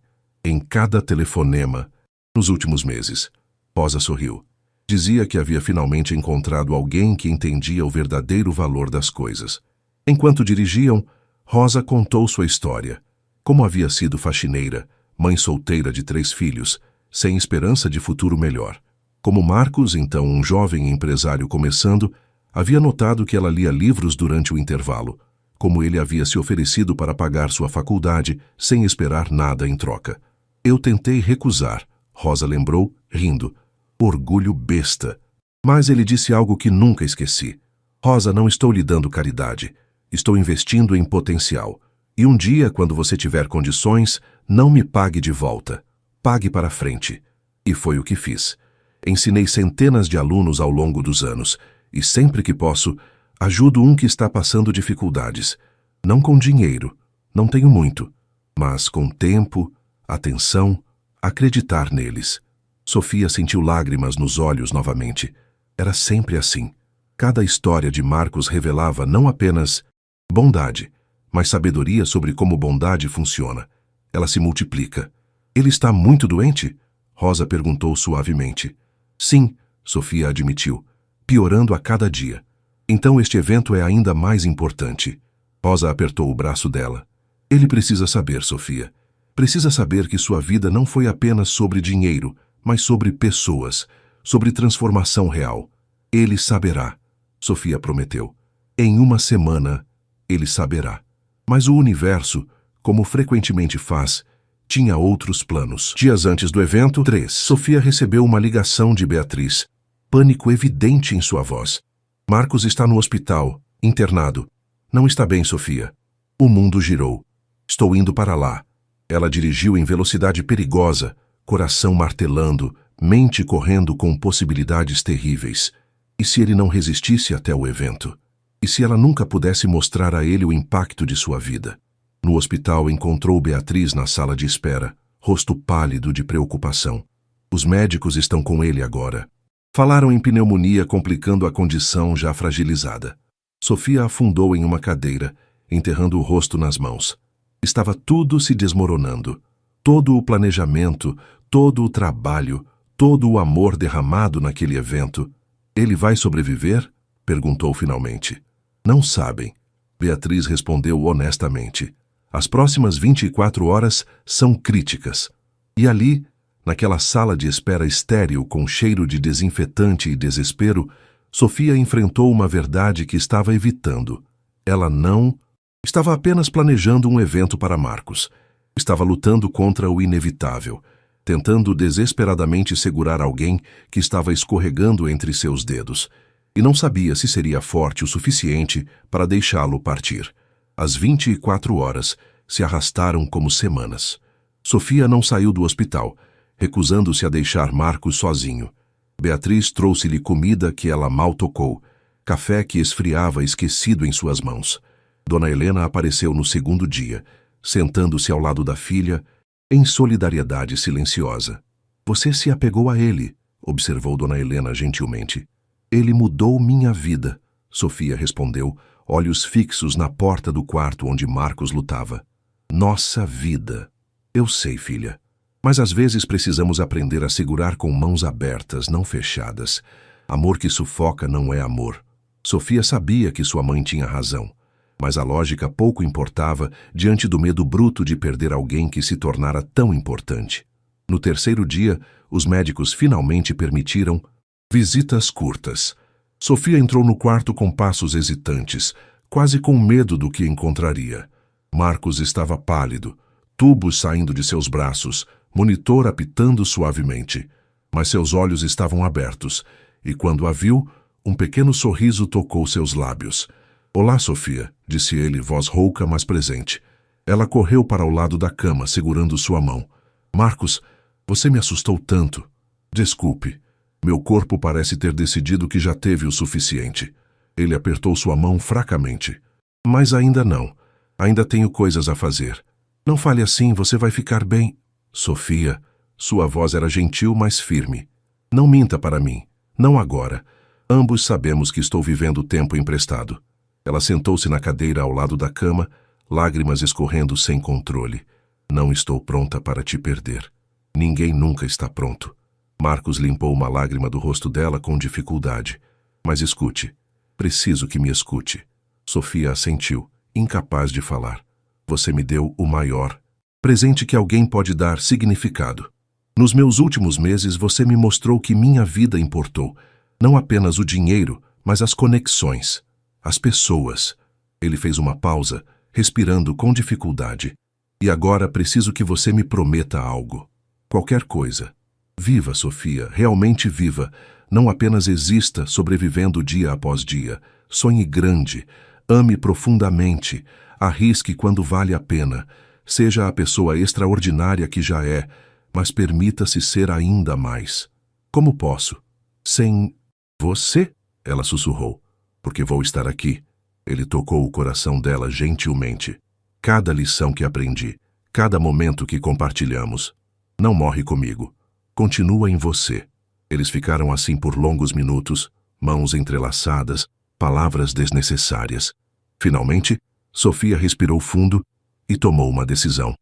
em cada telefonema nos últimos meses. Rosa sorriu. Dizia que havia finalmente encontrado alguém que entendia o verdadeiro valor das coisas. Enquanto dirigiam, Rosa contou sua história. Como havia sido faxineira, mãe solteira de 3 filhos, sem esperança de futuro melhor. Como Marcos, então um jovem empresário começando, havia notado que ela lia livros durante o intervalo. Como ele havia se oferecido para pagar sua faculdade, sem esperar nada em troca. Eu tentei recusar, Rosa lembrou, rindo. Orgulho besta. Mas ele disse algo que nunca esqueci. Rosa, não estou lhe dando caridade. Estou investindo em potencial. E um dia, quando você tiver condições, não me pague de volta. Pague para frente. E foi o que fiz. Ensinei centenas de alunos ao longo dos anos, e sempre que posso, ajudo um que está passando dificuldades. Não com dinheiro, não tenho muito, mas com tempo, atenção, acreditar neles. Sofia sentiu lágrimas nos olhos novamente. Era sempre assim. Cada história de Marcos revelava não apenas bondade, mas sabedoria sobre como bondade funciona. Ela se multiplica. Ele está muito doente? Rosa perguntou suavemente. Sim, Sofia admitiu, piorando a cada dia. Então este evento é ainda mais importante. Rosa apertou o braço dela. Ele precisa saber, Sofia. Precisa saber que sua vida não foi apenas sobre dinheiro, mas sobre pessoas, sobre transformação real. Ele saberá, Sofia prometeu. Em uma semana, ele saberá. Mas o universo, como frequentemente faz, tinha outros planos. Dias antes do evento, 3, Sofia recebeu uma ligação de Beatriz. Pânico evidente em sua voz. Marcos está no hospital, internado. Não está bem, Sofia. O mundo girou. Estou indo para lá. Ela dirigiu em velocidade perigosa, coração martelando, mente correndo com possibilidades terríveis. E se ele não resistisse até o evento? E se ela nunca pudesse mostrar a ele o impacto de sua vida? No hospital encontrou Beatriz na sala de espera, rosto pálido de preocupação. Os médicos estão com ele agora. Falaram em pneumonia, complicando a condição já fragilizada. Sofia afundou em uma cadeira, enterrando o rosto nas mãos. Estava tudo se desmoronando. Todo o planejamento, todo o trabalho, todo o amor derramado naquele evento. Ele vai sobreviver? Perguntou finalmente. Não sabem. Beatriz respondeu honestamente. As próximas 24 horas são críticas. E ali, naquela sala de espera estéril com cheiro de desinfetante e desespero, Sofia enfrentou uma verdade que estava evitando. Ela não... Estava apenas planejando um evento para Marcos. Estava lutando contra o inevitável, tentando desesperadamente segurar alguém que estava escorregando entre seus dedos, e não sabia se seria forte o suficiente para deixá-lo partir. As 24 horas se arrastaram como semanas. Sofia não saiu do hospital, recusando-se a deixar Marcos sozinho. Beatriz trouxe-lhe comida que ela mal tocou, café que esfriava esquecido em suas mãos. Dona Helena apareceu no segundo dia, sentando-se ao lado da filha, em solidariedade silenciosa. Você se apegou a ele, observou Dona Helena gentilmente. Ele mudou minha vida, Sofia respondeu, olhos fixos na porta do quarto onde Marcos lutava. Nossa vida. Eu sei, filha. Mas às vezes precisamos aprender a segurar com mãos abertas, não fechadas. Amor que sufoca não é amor. Sofia sabia que sua mãe tinha razão, mas a lógica pouco importava diante do medo bruto de perder alguém que se tornara tão importante. No terceiro dia, os médicos finalmente permitiram visitas curtas. Sofia entrou no quarto com passos hesitantes, quase com medo do que encontraria. Marcos estava pálido, tubos saindo de seus braços, monitor apitando suavemente. Mas seus olhos estavam abertos, e quando a viu, um pequeno sorriso tocou seus lábios. Olá, Sofia, disse ele, voz rouca, mas presente. Ela correu para o lado da cama, segurando sua mão. Marcos, você me assustou tanto. Desculpe. Meu corpo parece ter decidido que já teve o suficiente. Ele apertou sua mão fracamente. Mas ainda não. Ainda tenho coisas a fazer. Não fale assim, você vai ficar bem. Sofia, sua voz era gentil, mas firme. Não minta para mim. Não agora. Ambos sabemos que estou vivendo tempo emprestado. Ela sentou-se na cadeira ao lado da cama, lágrimas escorrendo sem controle. Não estou pronta para te perder. Ninguém nunca está pronto. Marcos limpou uma lágrima do rosto dela com dificuldade. Mas escute. Preciso que me escute. Sofia assentiu, incapaz de falar. Você me deu o maior presente que alguém pode dar significado. Nos meus últimos meses você me mostrou que minha vida importou. Não apenas o dinheiro, mas as conexões, as pessoas. Ele fez uma pausa, respirando com dificuldade. E agora preciso que você me prometa algo. Qualquer coisa. Viva, Sofia, realmente viva. Não apenas exista, sobrevivendo dia após dia. Sonhe grande. Ame profundamente. Arrisque quando vale a pena. Seja a pessoa extraordinária que já é, mas permita-se ser ainda mais. Como posso? Sem você? Ela sussurrou. Porque vou estar aqui. Ele tocou o coração dela gentilmente. Cada lição que aprendi, cada momento que compartilhamos. Não morre comigo. Continua em você. Eles ficaram assim por longos minutos, mãos entrelaçadas, palavras desnecessárias. Finalmente, Sofia respirou fundo e tomou uma decisão.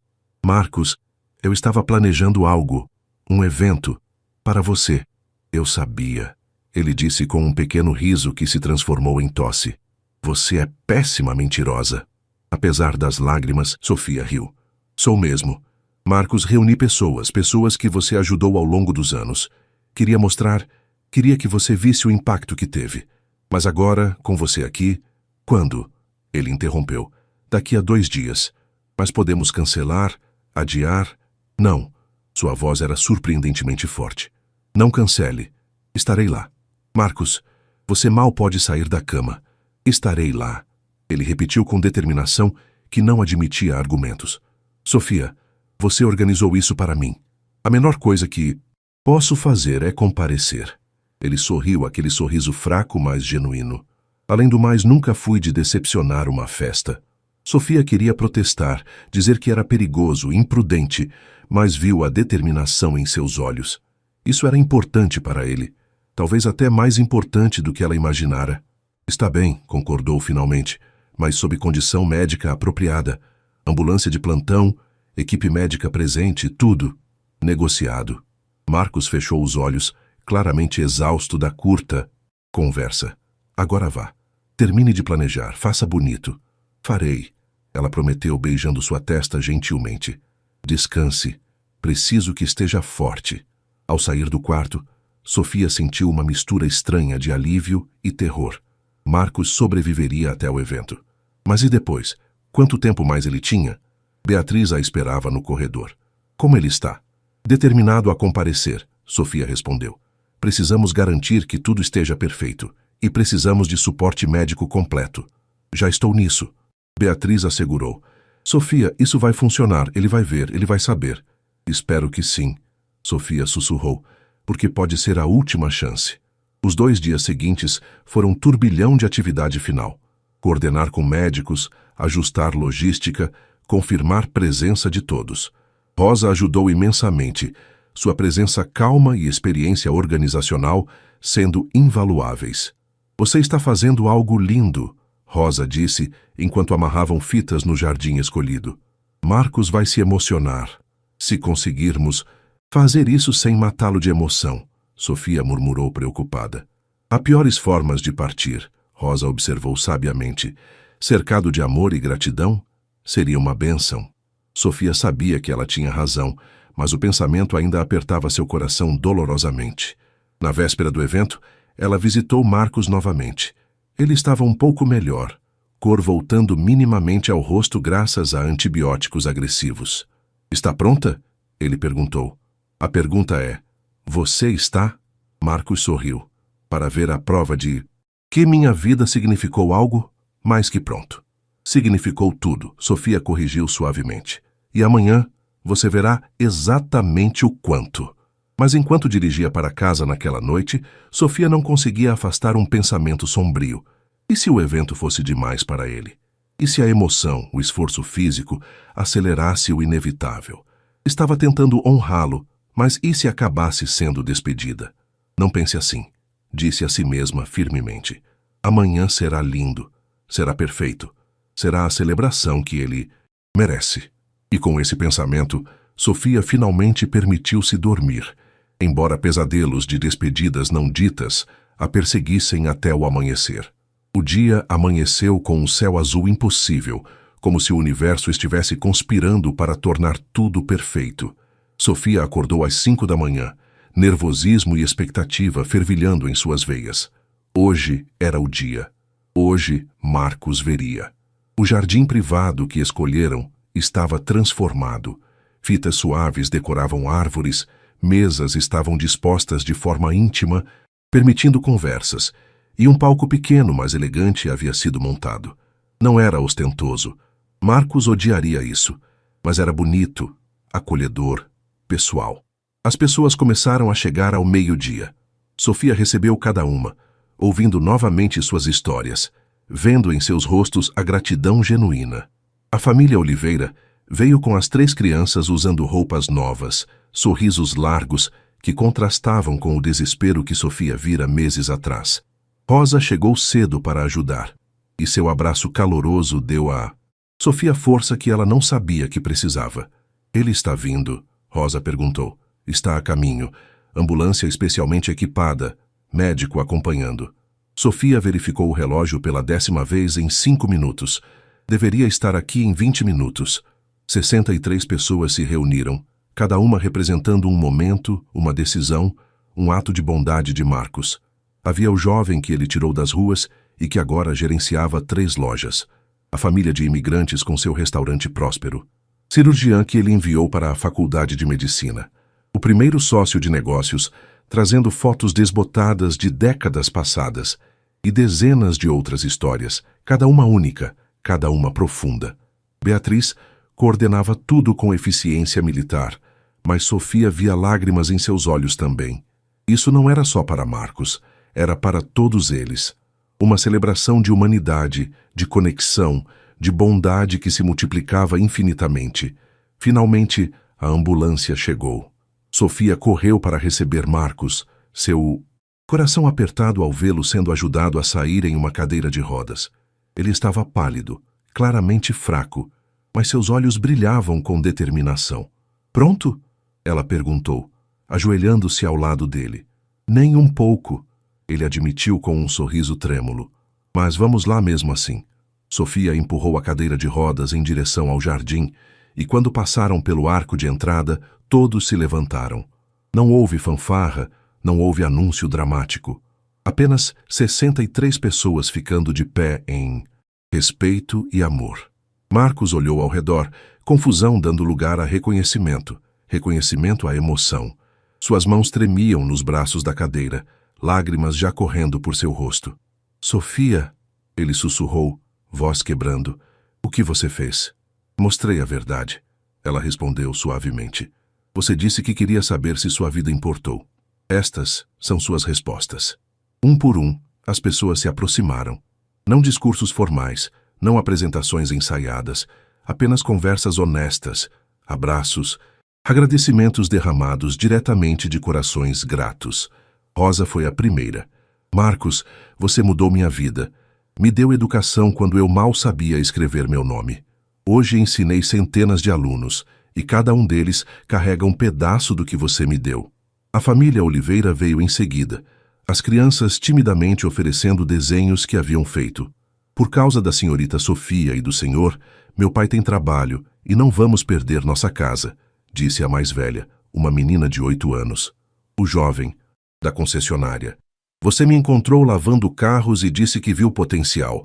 Marcos, Eu estava planejando algo, um evento, para você. Eu sabia. Ele disse com um pequeno riso que se transformou em tosse. Você é péssima mentirosa. Apesar das lágrimas, Sofia riu. Sou mesmo. Marcos, reuni pessoas que você ajudou ao longo dos anos. Queria que você visse o impacto que teve. Mas agora, com você aqui... Quando? Ele interrompeu. Daqui a 2 dias. Mas podemos cancelar, adiar... Não. Sua voz era surpreendentemente forte. Não cancele. Estarei lá. Marcos, você mal pode sair da cama. Estarei lá. Ele repetiu com determinação que não admitia argumentos. Sofia, você organizou isso para mim. A menor coisa que posso fazer é comparecer. Ele sorriu, aquele sorriso fraco, mas genuíno. Além do mais, nunca fui de decepcionar uma festa. Sofia queria protestar, dizer que era perigoso, imprudente, mas viu a determinação em seus olhos. Isso era importante para ele. Talvez até mais importante do que ela imaginara. Está bem, concordou finalmente, mas sob condição médica apropriada. Ambulância de plantão, equipe médica presente, tudo. Negociado. Marcos fechou os olhos, claramente exausto da curta conversa. Agora vá. Termine de planejar, faça bonito. Farei. Ela prometeu, beijando sua testa gentilmente. Descanse. Preciso que esteja forte. Ao sair do quarto, Sofia sentiu uma mistura estranha de alívio e terror. Marcos sobreviveria até o evento. Mas e depois? Quanto tempo mais ele tinha? Beatriz a esperava no corredor. Como ele está? Determinado a comparecer, Sofia respondeu. Precisamos garantir que tudo esteja perfeito. E precisamos de suporte médico completo. Já estou nisso. Beatriz assegurou. Sofia, isso vai funcionar, ele vai ver, ele vai saber. Espero que sim. Sofia sussurrou, porque pode ser a última chance. Os 2 dias seguintes foram um turbilhão de atividade final. Coordenar com médicos, ajustar logística, confirmar presença de todos. Rosa ajudou imensamente, sua presença calma e experiência organizacional sendo invaluáveis. Você está fazendo algo lindo, Rosa disse, enquanto amarravam fitas no jardim escolhido. Marcos vai se emocionar. Se conseguirmos fazer isso sem matá-lo de emoção, Sofia murmurou preocupada. Há piores formas de partir, Rosa observou sabiamente. Cercado de amor e gratidão, seria uma bênção. Sofia sabia que ela tinha razão, mas o pensamento ainda apertava seu coração dolorosamente. Na véspera do evento, ela visitou Marcos novamente. Ele estava um pouco melhor, cor voltando minimamente ao rosto graças a antibióticos agressivos. Está pronta? Ele perguntou. A pergunta é, você está? Marcos sorriu, para ver a prova de que minha vida significou algo mais que pronto. Significou tudo, Sofia corrigiu suavemente. E amanhã você verá exatamente o quanto. Mas enquanto dirigia para casa naquela noite, Sofia não conseguia afastar um pensamento sombrio. E se o evento fosse demais para ele? E se a emoção, o esforço físico, acelerasse o inevitável? Estava tentando honrá-lo, mas e se acabasse sendo despedida? Não pense assim, disse a si mesma firmemente. Amanhã será lindo, será perfeito, será a celebração que ele merece. E com esse pensamento, Sofia finalmente permitiu-se dormir, embora pesadelos de despedidas não ditas a perseguissem até o amanhecer. O dia amanheceu com um céu azul impossível, como se o universo estivesse conspirando para tornar tudo perfeito. Sofia acordou às 5 da manhã, nervosismo e expectativa fervilhando em suas veias. Hoje era o dia. Hoje Marcos veria. O jardim privado que escolheram estava transformado. Fitas suaves decoravam árvores, mesas estavam dispostas de forma íntima, permitindo conversas, e um palco pequeno, mas elegante, havia sido montado. Não era ostentoso. Marcos odiaria isso, mas era bonito, acolhedor, pessoal. As pessoas começaram a chegar ao meio-dia. Sofia recebeu cada uma, ouvindo novamente suas histórias, vendo em seus rostos a gratidão genuína. A família Oliveira veio com as 3 crianças usando roupas novas, sorrisos largos que contrastavam com o desespero que Sofia vira meses atrás. Rosa chegou cedo para ajudar, e seu abraço caloroso deu a Sofia força que ela não sabia que precisava. Ele está vindo, Rosa perguntou. Está a caminho. Ambulância especialmente equipada. Médico acompanhando. Sofia verificou o relógio pela 10ª vez em 5 minutos. Deveria estar aqui em 20 minutos. 63 pessoas se reuniram, cada uma representando um momento, uma decisão, um ato de bondade de Marcos. Havia o jovem que ele tirou das ruas e que agora gerenciava 3 lojas. A família de imigrantes com seu restaurante próspero. Cirurgiã que ele enviou para a faculdade de medicina. O primeiro sócio de negócios, trazendo fotos desbotadas de décadas passadas e dezenas de outras histórias, cada uma única, cada uma profunda. Beatriz coordenava tudo com eficiência militar, mas Sofia via lágrimas em seus olhos também. Isso não era só para Marcos, era para todos eles. Uma celebração de humanidade, de conexão, de bondade que se multiplicava infinitamente. Finalmente, a ambulância chegou. Sofia correu para receber Marcos, seu coração apertado ao vê-lo sendo ajudado a sair em uma cadeira de rodas. Ele estava pálido, claramente fraco, mas seus olhos brilhavam com determinação. Pronto? Ela perguntou, ajoelhando-se ao lado dele. Nem um pouco, ele admitiu com um sorriso trêmulo. Mas vamos lá mesmo assim. Sofia empurrou a cadeira de rodas em direção ao jardim, e quando passaram pelo arco de entrada, todos se levantaram. Não houve fanfarra, não houve anúncio dramático. Apenas 63 pessoas ficando de pé em respeito e amor. Marcos olhou ao redor, confusão dando lugar a reconhecimento, reconhecimento à emoção. Suas mãos tremiam nos braços da cadeira, lágrimas já correndo por seu rosto. Sofia, ele sussurrou, voz quebrando. O que você fez? Mostrei a verdade. Ela respondeu suavemente. Você disse que queria saber se sua vida importou. Estas são suas respostas. Um por um, as pessoas se aproximaram. Não discursos formais, não apresentações ensaiadas, apenas conversas honestas, abraços, agradecimentos derramados diretamente de corações gratos. Rosa foi a primeira. Marcos, você mudou minha vida. Me deu educação quando eu mal sabia escrever meu nome. Hoje ensinei centenas de alunos, e cada um deles carrega um pedaço do que você me deu. A família Oliveira veio em seguida, as crianças timidamente oferecendo desenhos que haviam feito. Por causa da senhorita Sofia e do senhor, meu pai tem trabalho e não vamos perder nossa casa, disse a mais velha, uma menina de 8 anos. O jovem, da concessionária. Você me encontrou lavando carros e disse que viu potencial.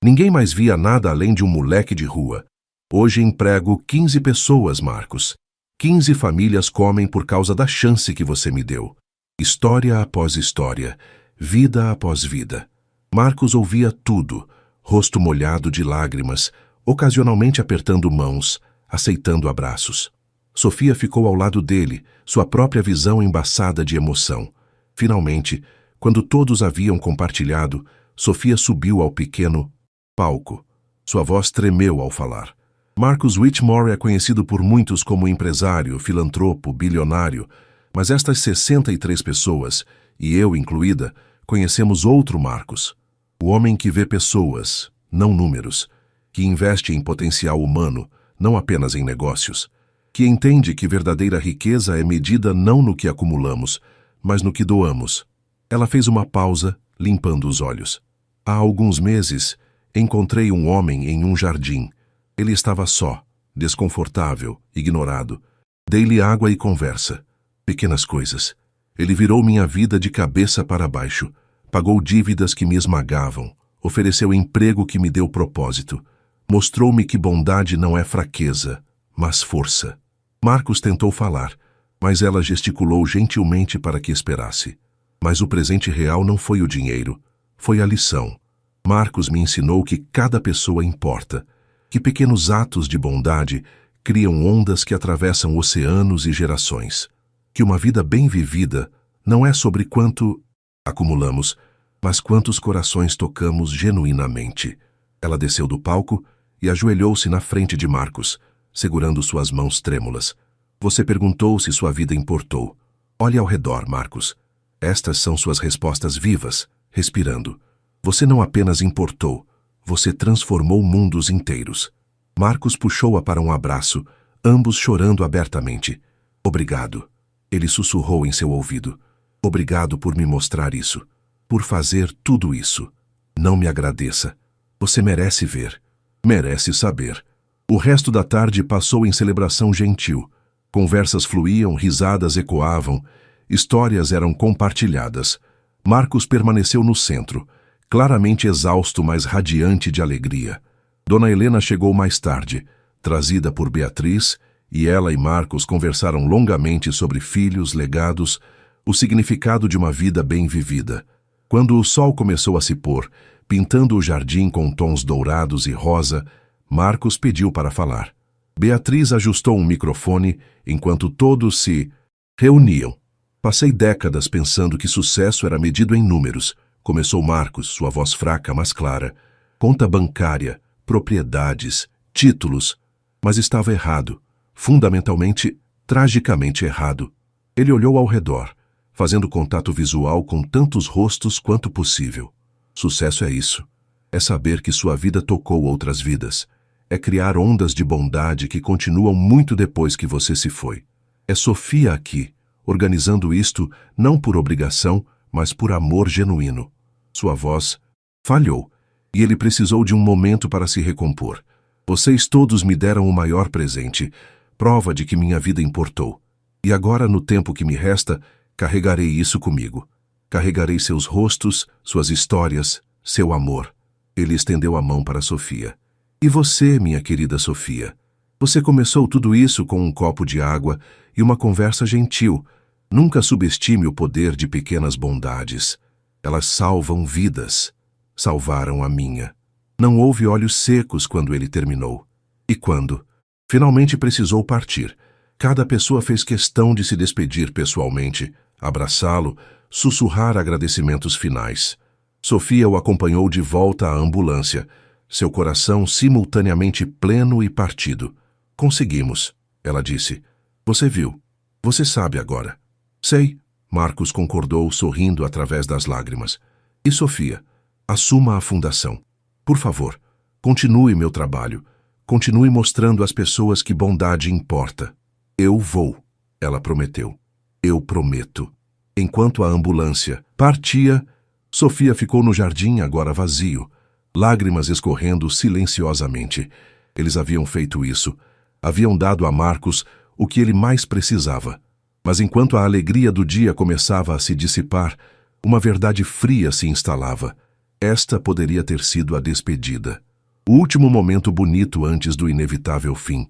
Ninguém mais via nada além de um moleque de rua. Hoje emprego 15 pessoas, Marcos. 15 famílias comem por causa da chance que você me deu. História após história, vida após vida. Marcos ouvia tudo, rosto molhado de lágrimas, ocasionalmente apertando mãos, aceitando abraços. Sofia ficou ao lado dele, sua própria visão embaçada de emoção. Finalmente, quando todos haviam compartilhado, Sofia subiu ao pequeno palco. Sua voz tremeu ao falar. Marcus Whitmore é conhecido por muitos como empresário, filantropo, bilionário, mas estas 63 pessoas, e eu incluída, conhecemos outro Marcos. O homem que vê pessoas, não números, que investe em potencial humano, não apenas em negócios, que entende que verdadeira riqueza é medida não no que acumulamos, mas no que doamos. Ela fez uma pausa, limpando os olhos. Há alguns meses, encontrei um homem em um jardim. Ele estava só, desconfortável, ignorado. Dei-lhe água e conversa. Pequenas coisas. Ele virou minha vida de cabeça para baixo. Pagou dívidas que me esmagavam. Ofereceu emprego que me deu propósito. Mostrou-me que bondade não é fraqueza, mas força. Marcos tentou falar, mas ela gesticulou gentilmente para que esperasse. Mas o presente real não foi o dinheiro, foi a lição. Marcos me ensinou que cada pessoa importa, que pequenos atos de bondade criam ondas que atravessam oceanos e gerações, que uma vida bem vivida não é sobre quanto acumulamos, mas quantos corações tocamos genuinamente. Ela desceu do palco e ajoelhou-se na frente de Marcos, segurando suas mãos trêmulas. Você perguntou se sua vida importou. Olhe ao redor, Marcos. Estas são suas respostas vivas, respirando. Você não apenas importou, você transformou mundos inteiros. Marcos puxou-a para um abraço, ambos chorando abertamente. Obrigado. Ele sussurrou em seu ouvido. Obrigado por me mostrar isso. Por fazer tudo isso. Não me agradeça. Você merece ver. Merece saber. O resto da tarde passou em celebração gentil. Conversas fluíam, risadas ecoavam, histórias eram compartilhadas. Marcos permaneceu no centro, claramente exausto, mas radiante de alegria. Dona Helena chegou mais tarde, trazida por Beatriz, e ela e Marcos conversaram longamente sobre filhos, legados, o significado de uma vida bem vivida. Quando o sol começou a se pôr, pintando o jardim com tons dourados e rosa, Marcos pediu para falar. Beatriz ajustou um microfone enquanto todos se reuniam. Passei décadas pensando que sucesso era medido em números, começou Marcos, sua voz fraca, mas clara. Conta bancária, propriedades, títulos. Mas estava errado. Fundamentalmente, tragicamente errado. Ele olhou ao redor, fazendo contato visual com tantos rostos quanto possível. Sucesso é isso. É saber que sua vida tocou outras vidas. É criar ondas de bondade que continuam muito depois que você se foi. É Sofia aqui, organizando isto não por obrigação, mas por amor genuíno. Sua voz falhou, e ele precisou de um momento para se recompor. Vocês todos me deram o maior presente, prova de que minha vida importou. E agora, no tempo que me resta, carregarei isso comigo. Carregarei seus rostos, suas histórias, seu amor. Ele estendeu a mão para Sofia. E você, minha querida Sofia? Você começou tudo isso com um copo de água e uma conversa gentil. Nunca subestime o poder de pequenas bondades. Elas salvam vidas. Salvaram a minha. Não houve olhos secos quando ele terminou. E quando finalmente precisou partir, cada pessoa fez questão de se despedir pessoalmente, abraçá-lo, sussurrar agradecimentos finais. Sofia o acompanhou de volta à ambulância, seu coração simultaneamente pleno e partido. Conseguimos, ela disse. Você viu. Você sabe agora. Sei, Marcos concordou, sorrindo através das lágrimas. E Sofia, assuma a fundação. Por favor, continue meu trabalho. Continue mostrando às pessoas que bondade importa. Eu vou, ela prometeu. Eu prometo. Enquanto a ambulância partia, Sofia ficou no jardim, agora vazio, lágrimas escorrendo silenciosamente. Eles haviam feito isso. Haviam dado a Marcos o que ele mais precisava. Mas enquanto a alegria do dia começava a se dissipar, uma verdade fria se instalava. Esta poderia ter sido a despedida. O último momento bonito antes do inevitável fim.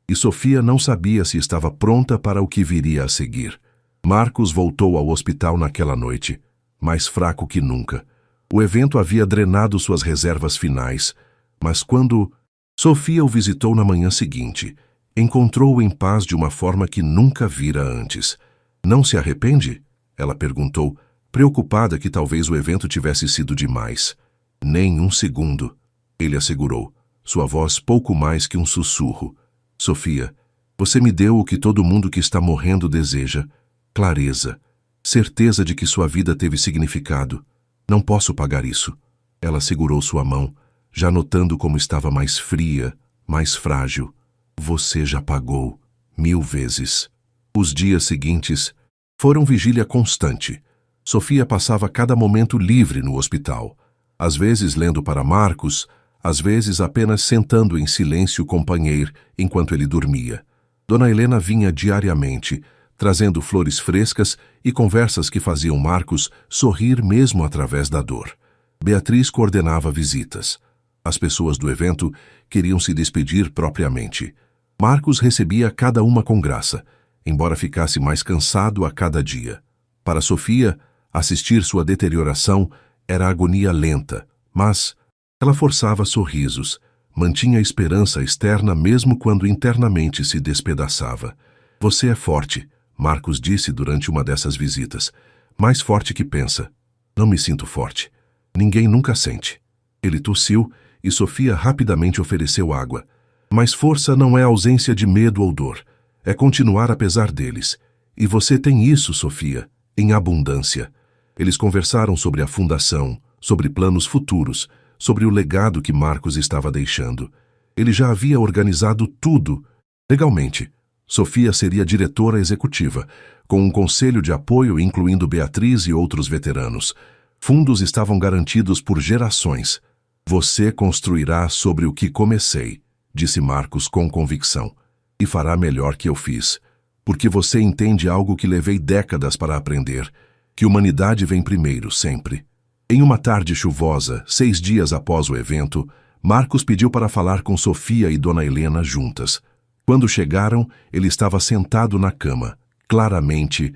E Sofia não sabia se estava pronta para o que viria a seguir. Marcos voltou ao hospital naquela noite, mais fraco que nunca. O evento havia drenado suas reservas finais, mas quando Sofia o visitou na manhã seguinte, encontrou-o em paz de uma forma que nunca vira antes. Não se arrepende? Ela perguntou, preocupada que talvez o evento tivesse sido demais. Nem um segundo, ele assegurou, sua voz pouco mais que um sussurro. Sofia, você me deu o que todo mundo que está morrendo deseja, clareza, certeza de que sua vida teve significado. Não posso pagar isso. Ela segurou sua mão, já notando como estava mais fria, mais frágil. Você já pagou 1000 vezes. Os dias seguintes foram vigília constante. Sofia passava cada momento livre no hospital, às vezes lendo para Marcos, às vezes apenas sentando em silêncio companheiro enquanto ele dormia. Dona Helena vinha diariamente, trazendo flores frescas e conversas que faziam Marcos sorrir mesmo através da dor. Beatriz coordenava visitas. As pessoas do evento queriam se despedir propriamente. Marcos recebia cada uma com graça, embora ficasse mais cansado a cada dia. Para Sofia, assistir sua deterioração era agonia lenta, mas ela forçava sorrisos, mantinha esperança externa mesmo quando internamente se despedaçava. Você é forte, Marcos disse durante uma dessas visitas. Mais forte que pensa. Não me sinto forte. Ninguém nunca sente. Ele tossiu e Sofia rapidamente ofereceu água. Mas força não é ausência de medo ou dor. É continuar apesar deles. E você tem isso, Sofia, em abundância. Eles conversaram sobre a fundação, sobre planos futuros, sobre o legado que Marcos estava deixando. Ele já havia organizado tudo, legalmente. Sofia seria diretora executiva, com um conselho de apoio incluindo Beatriz e outros veteranos. Fundos estavam garantidos por gerações. Você construirá sobre o que comecei, disse Marcos com convicção, e fará melhor que eu fiz, porque você entende algo que levei décadas para aprender, que humanidade vem primeiro, sempre. Em uma tarde chuvosa, 6 dias após o evento, Marcos pediu para falar com Sofia e Dona Helena juntas. Quando chegaram, ele estava sentado na cama, claramente,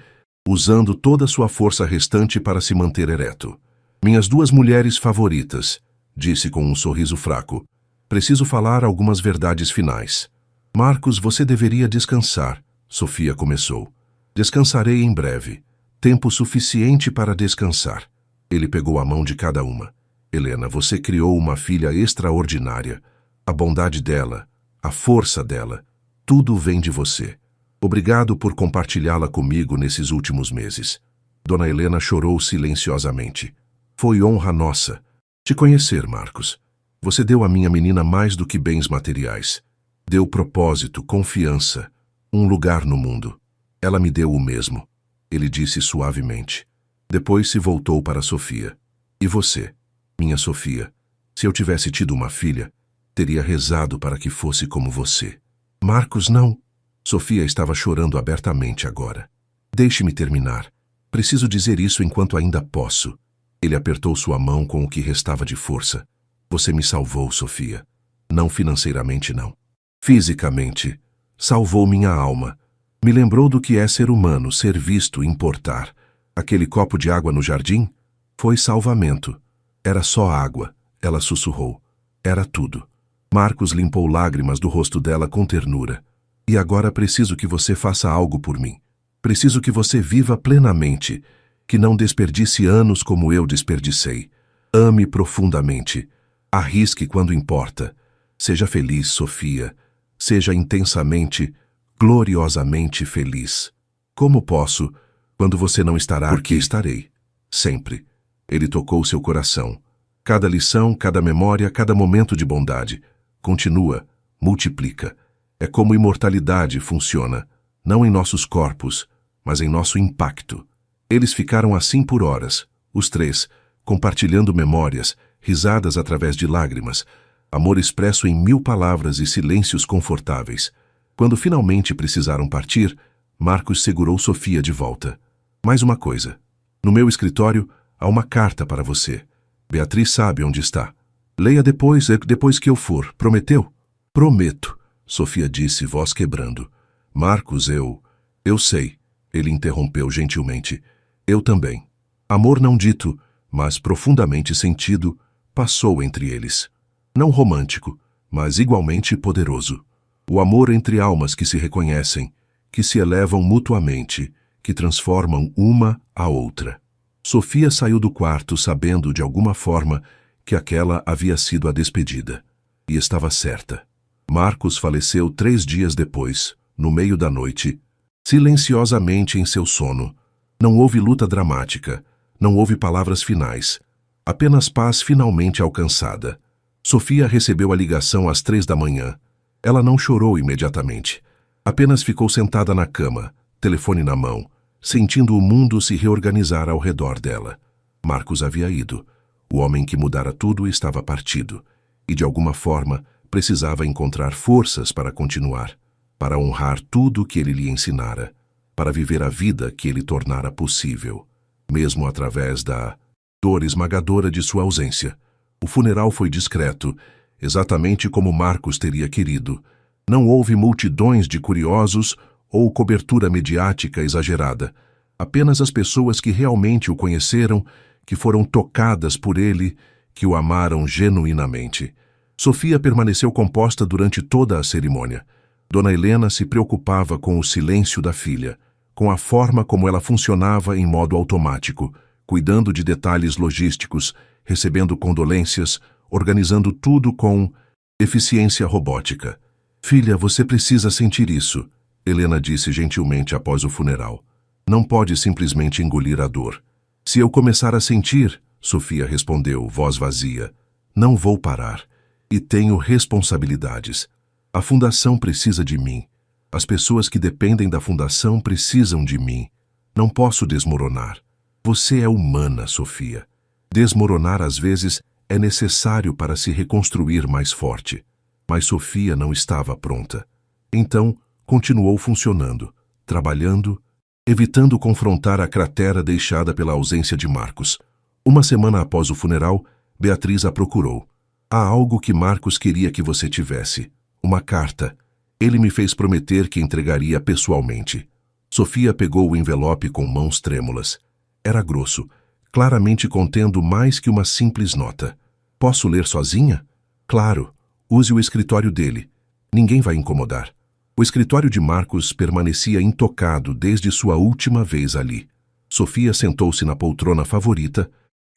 usando toda sua força restante para se manter ereto. Minhas 2 mulheres favoritas, disse com um sorriso fraco. Preciso falar algumas verdades finais. Marcos, você deveria descansar, Sofia começou. Descansarei em breve. Tempo suficiente para descansar. Ele pegou a mão de cada uma. Helena, você criou uma filha extraordinária. A bondade dela, a força dela, tudo vem de você. Obrigado por compartilhá-la comigo nesses últimos meses. Dona Helena chorou silenciosamente. Foi honra nossa te conhecer, Marcos. Você deu à minha menina mais do que bens materiais. Deu propósito, confiança, um lugar no mundo. Ela me deu o mesmo, ele disse suavemente. Depois se voltou para Sofia. E você, minha Sofia, se eu tivesse tido uma filha, teria rezado para que fosse como você. Marcos, não. Sofia estava chorando abertamente agora. Deixe-me terminar. Preciso dizer isso enquanto ainda posso. Ele apertou sua mão com o que restava de força. Você me salvou, Sofia. Não financeiramente, não. Fisicamente. Salvou minha alma. Me lembrou do que é ser humano, ser visto, importar. Aquele copo de água no jardim? Foi salvamento. Era só água. Ela sussurrou. Era tudo. Marcos limpou lágrimas do rosto dela com ternura. E agora preciso que você faça algo por mim. Preciso que você viva plenamente, que não desperdice anos como eu desperdicei. Ame profundamente. Arrisque quando importa. Seja feliz, Sofia. Seja intensamente, gloriosamente feliz. Como posso, quando você não estará aqui? Porque estarei. Sempre. Ele tocou seu coração. Cada lição, cada memória, cada momento de bondade. Continua, multiplica. É como imortalidade funciona, não em nossos corpos, mas em nosso impacto. Eles ficaram assim por horas, os 3, compartilhando memórias, risadas através de lágrimas, amor expresso em 1000 palavras e silêncios confortáveis. Quando finalmente precisaram partir, Marcos segurou Sofia de volta. Mais uma coisa. No meu escritório, há uma carta para você. Beatriz sabe onde está. Leia depois que eu for. Prometeu? Prometo, Sofia disse, voz quebrando. Marcos, eu sei, ele interrompeu gentilmente. Eu também. Amor não dito, mas profundamente sentido, passou entre eles. Não romântico, mas igualmente poderoso. O amor entre almas que se reconhecem, que se elevam mutuamente, que transformam uma a outra. Sofia saiu do quarto sabendo, de alguma forma, que aquela havia sido a despedida. E estava certa. Marcos faleceu 3 dias depois, no meio da noite, silenciosamente em seu sono. Não houve luta dramática, não houve palavras finais, apenas paz finalmente alcançada. Sofia recebeu a ligação às 3 da manhã. Ela não chorou imediatamente. Apenas ficou sentada na cama, telefone na mão, sentindo o mundo se reorganizar ao redor dela. Marcos havia ido. O homem que mudara tudo estava partido. E, de alguma forma, precisava encontrar forças para continuar, para honrar tudo que ele lhe ensinara, para viver a vida que ele tornara possível, mesmo através da dor esmagadora de sua ausência. O funeral foi discreto, exatamente como Marcos teria querido. Não houve multidões de curiosos ou cobertura mediática exagerada. Apenas as pessoas que realmente o conheceram, que foram tocadas por ele, que o amaram genuinamente. Sofia permaneceu composta durante toda a cerimônia. Dona Helena se preocupava com o silêncio da filha, com a forma como ela funcionava em modo automático, cuidando de detalhes logísticos, recebendo condolências, organizando tudo com eficiência robótica. Filha, você precisa sentir isso, Helena disse gentilmente após o funeral. Não pode simplesmente engolir a dor. Se eu começar a sentir, Sofia respondeu, voz vazia, não vou parar. E tenho responsabilidades. A fundação precisa de mim. As pessoas que dependem da fundação precisam de mim. Não posso desmoronar. Você é humana, Sofia. Desmoronar às vezes é necessário para se reconstruir mais forte. Mas Sofia não estava pronta. Então, continuou funcionando, trabalhando, evitando confrontar a cratera deixada pela ausência de Marcos. Uma semana após o funeral, Beatriz a procurou. Há algo que Marcos queria que você tivesse. Uma carta. Ele me fez prometer que entregaria pessoalmente. Sofia pegou o envelope com mãos trêmulas. Era grosso, claramente contendo mais que uma simples nota. Posso ler sozinha? Claro. Use o escritório dele. Ninguém vai incomodar. O escritório de Marcos permanecia intocado desde sua última vez ali. Sofia sentou-se na poltrona favorita,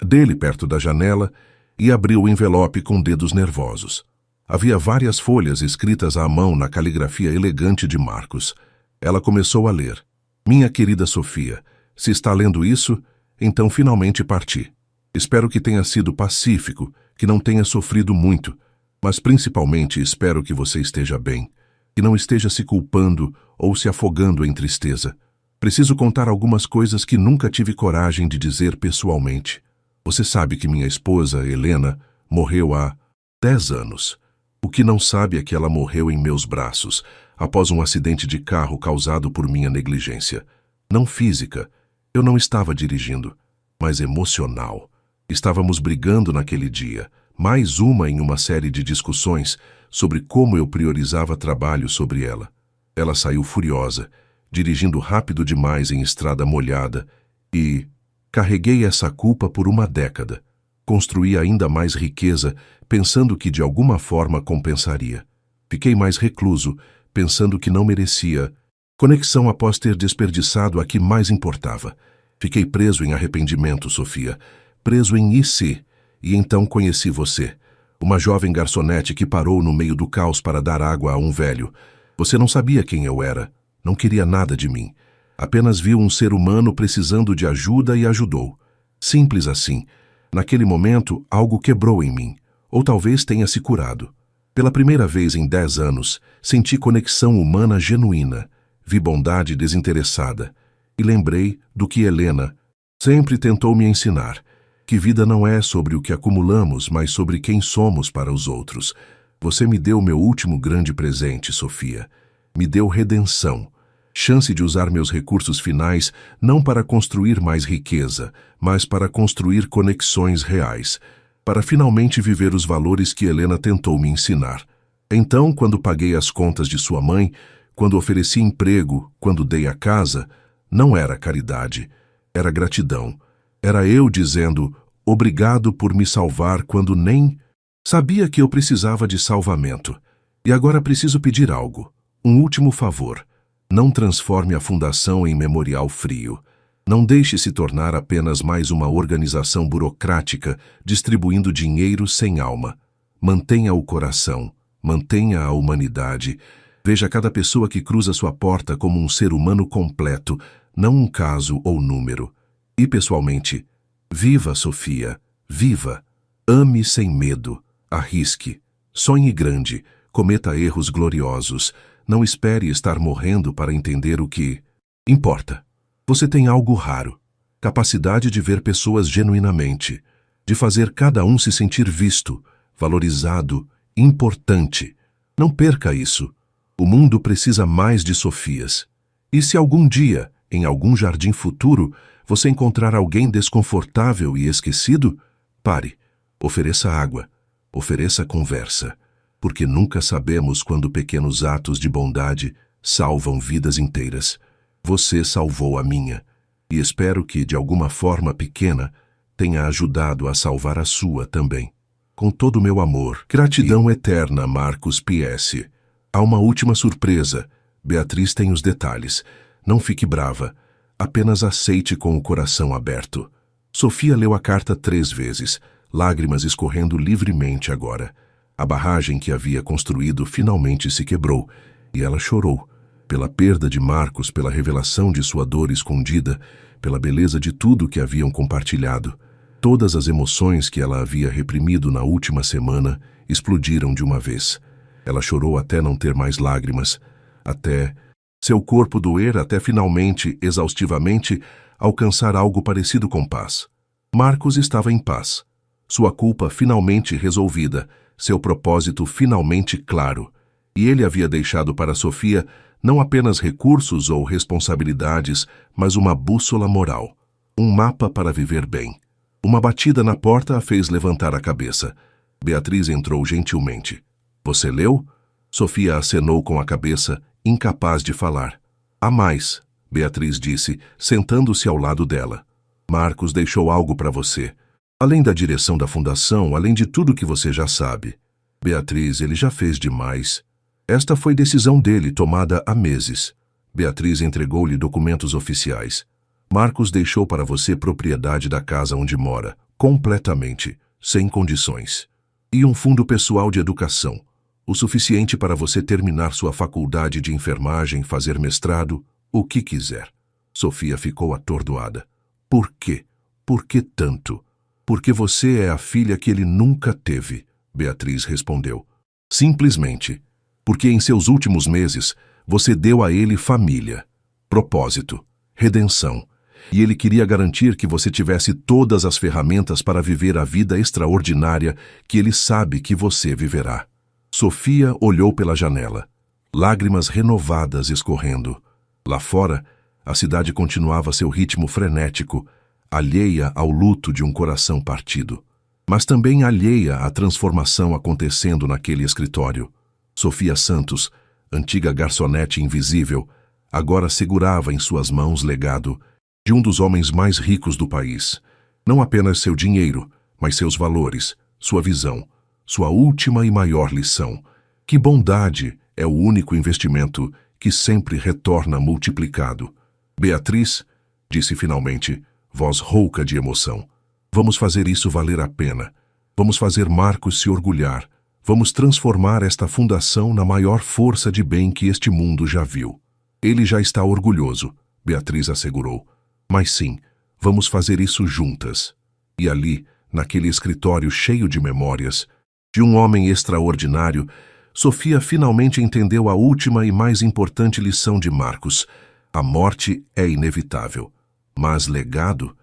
dele perto da janela, e abriu o envelope com dedos nervosos. Havia várias folhas escritas à mão na caligrafia elegante de Marcos. Ela começou a ler. Minha querida Sofia, se está lendo isso, então finalmente parti. Espero que tenha sido pacífico, que não tenha sofrido muito, mas principalmente espero que você esteja bem, que não esteja se culpando ou se afogando em tristeza. Preciso contar algumas coisas que nunca tive coragem de dizer pessoalmente. Você sabe que minha esposa, Helena, morreu há 10 anos. O que não sabe é que ela morreu em meus braços, após um acidente de carro causado por minha negligência. Não física, eu não estava dirigindo, mas emocional. Estávamos brigando naquele dia, mais uma em uma série de discussões sobre como eu priorizava trabalho sobre ela. Ela saiu furiosa, dirigindo rápido demais em estrada molhada, e carreguei essa culpa por uma década. Construí ainda mais riqueza, pensando que de alguma forma compensaria. Fiquei mais recluso, pensando que não merecia conexão após ter desperdiçado a que mais importava. Fiquei preso em arrependimento, Sofia, preso em IC, e então conheci você, uma jovem garçonete que parou no meio do caos para dar água a um velho. Você não sabia quem eu era, não queria nada de mim. Apenas viu um ser humano precisando de ajuda e ajudou. Simples assim. Naquele momento, algo quebrou em mim, ou talvez tenha se curado. Pela primeira vez em 10 anos, senti conexão humana genuína, vi bondade desinteressada, e lembrei do que Helena sempre tentou me ensinar, que vida não é sobre o que acumulamos, mas sobre quem somos para os outros. Você me deu meu último grande presente, Sofia. Me deu redenção. Chance de usar meus recursos finais não para construir mais riqueza, mas para construir conexões reais, para finalmente viver os valores que Helena tentou me ensinar. Então, quando paguei as contas de sua mãe, quando ofereci emprego, quando dei a casa, não era caridade, era gratidão. Era eu dizendo, obrigado por me salvar quando nem sabia que eu precisava de salvamento. E agora preciso pedir algo, um último favor. Não transforme a fundação em memorial frio. Não deixe se tornar apenas mais uma organização burocrática distribuindo dinheiro sem alma. Mantenha o coração, mantenha a humanidade. Veja cada pessoa que cruza sua porta como um ser humano completo, não um caso ou número. E, pessoalmente, viva, Sofia, viva. Ame sem medo, arrisque, sonhe grande, cometa erros gloriosos. Não espere estar morrendo para entender o que importa. Você tem algo raro, capacidade de ver pessoas genuinamente, de fazer cada um se sentir visto, valorizado, importante. Não perca isso. O mundo precisa mais de Sofias. E se algum dia, em algum jardim futuro, você encontrar alguém desconfortável e esquecido, pare, ofereça água, ofereça conversa, porque nunca sabemos quando pequenos atos de bondade salvam vidas inteiras. Você salvou a minha, e espero que, de alguma forma pequena, tenha ajudado a salvar a sua também. Com todo o meu amor, gratidão eterna, Marcos PS. Há uma última surpresa. Beatriz tem os detalhes. Não fique brava. Apenas aceite com o coração aberto. Sofia leu a carta 3 vezes, lágrimas escorrendo livremente agora. A barragem que havia construído finalmente se quebrou, e ela chorou. Pela perda de Marcos, pela revelação de sua dor escondida, pela beleza de tudo que haviam compartilhado. Todas as emoções que ela havia reprimido na última semana explodiram de uma vez. Ela chorou até não ter mais lágrimas, até seu corpo doer, até finalmente, exaustivamente, alcançar algo parecido com paz. Marcos estava em paz. Sua culpa finalmente resolvida, seu propósito finalmente claro. E ele havia deixado para Sofia não apenas recursos ou responsabilidades, mas uma bússola moral. Um mapa para viver bem. Uma batida na porta a fez levantar a cabeça. Beatriz entrou gentilmente. Você leu? Sofia acenou com a cabeça, incapaz de falar. Há mais, Beatriz disse, sentando-se ao lado dela. Marcos deixou algo para você. Além da direção da fundação, além de tudo que você já sabe. Beatriz, ele já fez demais. Esta foi decisão dele, tomada há meses. Beatriz entregou-lhe documentos oficiais. Marcos deixou para você propriedade da casa onde mora, completamente, sem condições. E um fundo pessoal de educação, o suficiente para você terminar sua faculdade de enfermagem, fazer mestrado, o que quiser. Sofia ficou atordoada. Por quê? Por que tanto? Porque você é a filha que ele nunca teve, Beatriz respondeu. Simplesmente, porque em seus últimos meses você deu a ele família, propósito, redenção, e ele queria garantir que você tivesse todas as ferramentas para viver a vida extraordinária que ele sabe que você viverá. Sofia olhou pela janela, lágrimas renovadas escorrendo. Lá fora, a cidade continuava seu ritmo frenético, alheia ao luto de um coração partido, mas também alheia à transformação acontecendo naquele escritório. Sofia Santos, antiga garçonete invisível, agora segurava em suas mãos legado de um dos homens mais ricos do país. Não apenas seu dinheiro, mas seus valores, sua visão, sua última e maior lição. Que bondade é o único investimento que sempre retorna multiplicado. Beatriz, disse finalmente, voz rouca de emoção. Vamos fazer isso valer a pena. Vamos fazer Marcos se orgulhar. Vamos transformar esta fundação na maior força de bem que este mundo já viu. Ele já está orgulhoso, Beatriz assegurou. Mas sim, vamos fazer isso juntas. E ali, naquele escritório cheio de memórias, de um homem extraordinário, Sofia finalmente entendeu a última e mais importante lição de Marcos. A morte é inevitável, mas legado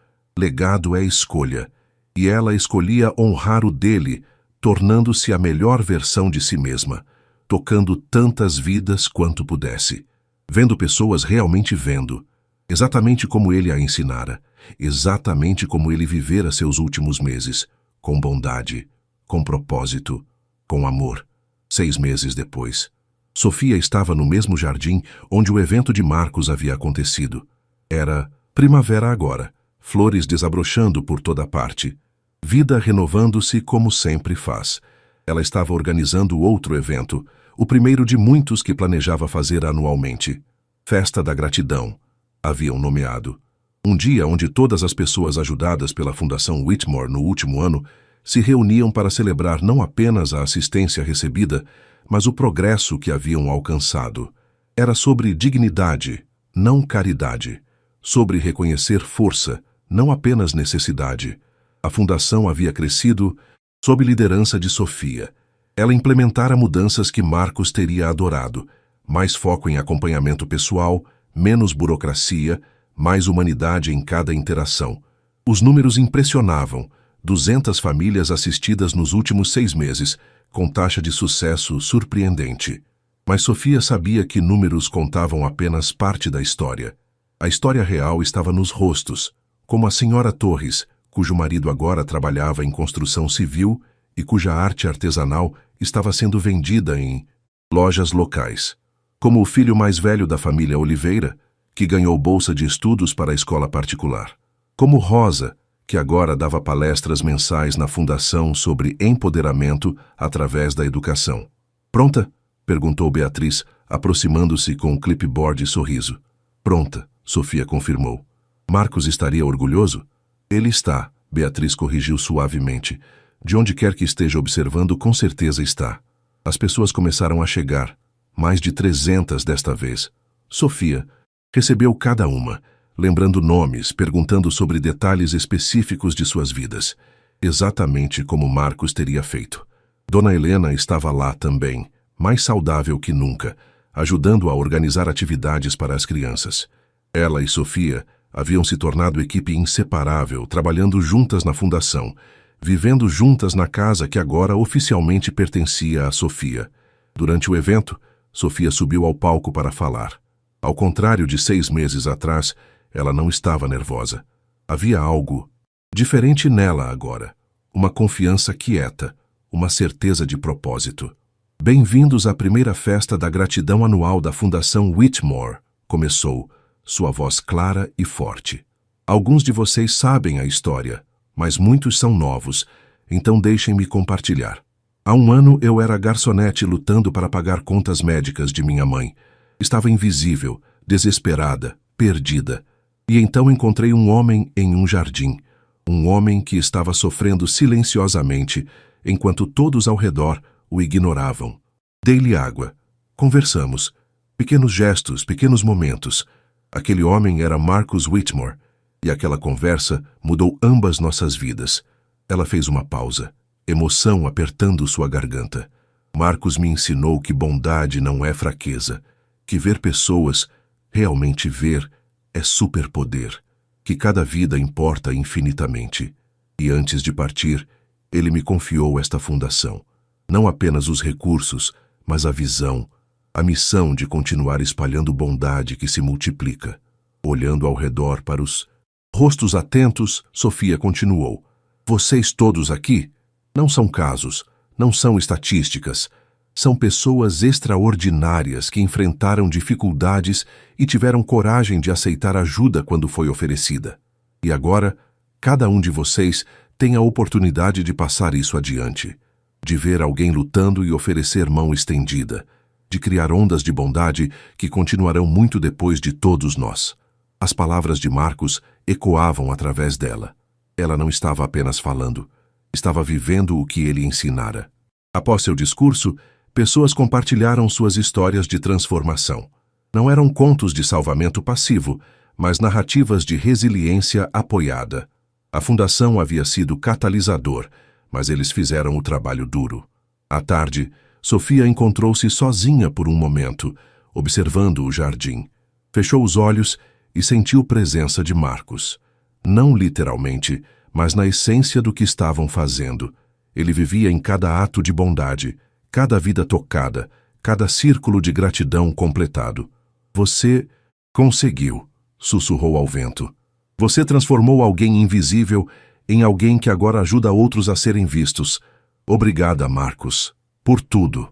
é escolha, e ela escolhia honrar o dele, tornando-se a melhor versão de si mesma, tocando tantas vidas quanto pudesse, vendo pessoas realmente vendo, exatamente como ele a ensinara, exatamente como ele vivera seus últimos meses, com bondade, com propósito, com amor. 6 meses depois, Sofia estava no mesmo jardim onde o evento de Marcos havia acontecido. Era primavera agora, flores desabrochando por toda parte, vida renovando-se como sempre faz. Ela estava organizando outro evento, o primeiro de muitos que planejava fazer anualmente. Festa da Gratidão, haviam nomeado. Um dia onde todas as pessoas ajudadas pela Fundação Whitmore no último ano se reuniam para celebrar não apenas a assistência recebida, mas o progresso que haviam alcançado. Era sobre dignidade, não caridade. Sobre reconhecer força, não apenas necessidade. A fundação havia crescido sob liderança de Sofia. Ela implementara mudanças que Marcos teria adorado. Mais foco em acompanhamento pessoal, menos burocracia, mais humanidade em cada interação. Os números impressionavam. 200 famílias assistidas nos últimos 6 meses, com taxa de sucesso surpreendente. Mas Sofia sabia que números contavam apenas parte da história. A história real estava nos rostos, como a senhora Torres, cujo marido agora trabalhava em construção civil e cuja arte artesanal estava sendo vendida em lojas locais. Como o filho mais velho da família Oliveira, que ganhou bolsa de estudos para a escola particular. Como Rosa, que agora dava palestras mensais na fundação sobre empoderamento através da educação. Pronta? Perguntou Beatriz, aproximando-se com um clipboard e sorriso. Pronta, Sofia confirmou. Marcos estaria orgulhoso? Ele está, Beatriz corrigiu suavemente. De onde quer que esteja observando, com certeza está. As pessoas começaram a chegar, mais de 300 desta vez. Sofia recebeu cada uma, lembrando nomes, perguntando sobre detalhes específicos de suas vidas, exatamente como Marcos teria feito. Dona Helena estava lá também, mais saudável que nunca, ajudando a organizar atividades para as crianças. Ela e Sofia haviam se tornado equipe inseparável, trabalhando juntas na fundação, vivendo juntas na casa que agora oficialmente pertencia a Sofia. Durante o evento, Sofia subiu ao palco para falar. Ao contrário de 6 meses atrás, ela não estava nervosa. Havia algo diferente nela agora. Uma confiança quieta, uma certeza de propósito. Bem-vindos à primeira festa da gratidão anual da Fundação Whitmore, começou, sua voz clara e forte. Alguns de vocês sabem a história, mas muitos são novos, então deixem-me compartilhar. Há um ano eu era garçonete lutando para pagar contas médicas de minha mãe. Estava invisível, desesperada, perdida. E então encontrei um homem em um jardim. Um homem que estava sofrendo silenciosamente, enquanto todos ao redor o ignoravam. Dei-lhe água. Conversamos. Pequenos gestos, pequenos momentos. Aquele homem era Marcus Whitmore, e aquela conversa mudou ambas nossas vidas. Ela fez uma pausa, emoção apertando sua garganta. Marcus me ensinou que bondade não é fraqueza, que ver pessoas, realmente ver, é superpoder, que cada vida importa infinitamente. E antes de partir, ele me confiou esta fundação. Não apenas os recursos, mas a visão, a missão de continuar espalhando bondade que se multiplica. Olhando ao redor para os rostos atentos, Sofia continuou. Vocês todos aqui não são casos, não são estatísticas. São pessoas extraordinárias que enfrentaram dificuldades e tiveram coragem de aceitar ajuda quando foi oferecida. E agora, cada um de vocês tem a oportunidade de passar isso adiante, de ver alguém lutando e oferecer mão estendida, de criar ondas de bondade que continuarão muito depois de todos nós. As palavras de Marcus ecoavam através dela. Ela não estava apenas falando, estava vivendo o que ele ensinara. Após seu discurso, pessoas compartilharam suas histórias de transformação. Não eram contos de salvamento passivo, mas narrativas de resiliência apoiada. A fundação havia sido catalisador, mas eles fizeram o trabalho duro. À tarde, Sofia encontrou-se sozinha por um momento, observando o jardim. Fechou os olhos e sentiu presença de Marcus. Não literalmente, mas na essência do que estavam fazendo. Ele vivia em cada ato de bondade, cada vida tocada, cada círculo de gratidão completado. Você conseguiu, sussurrou ao vento. Você transformou alguém invisível em alguém que agora ajuda outros a serem vistos. Obrigada, Marcus, por tudo.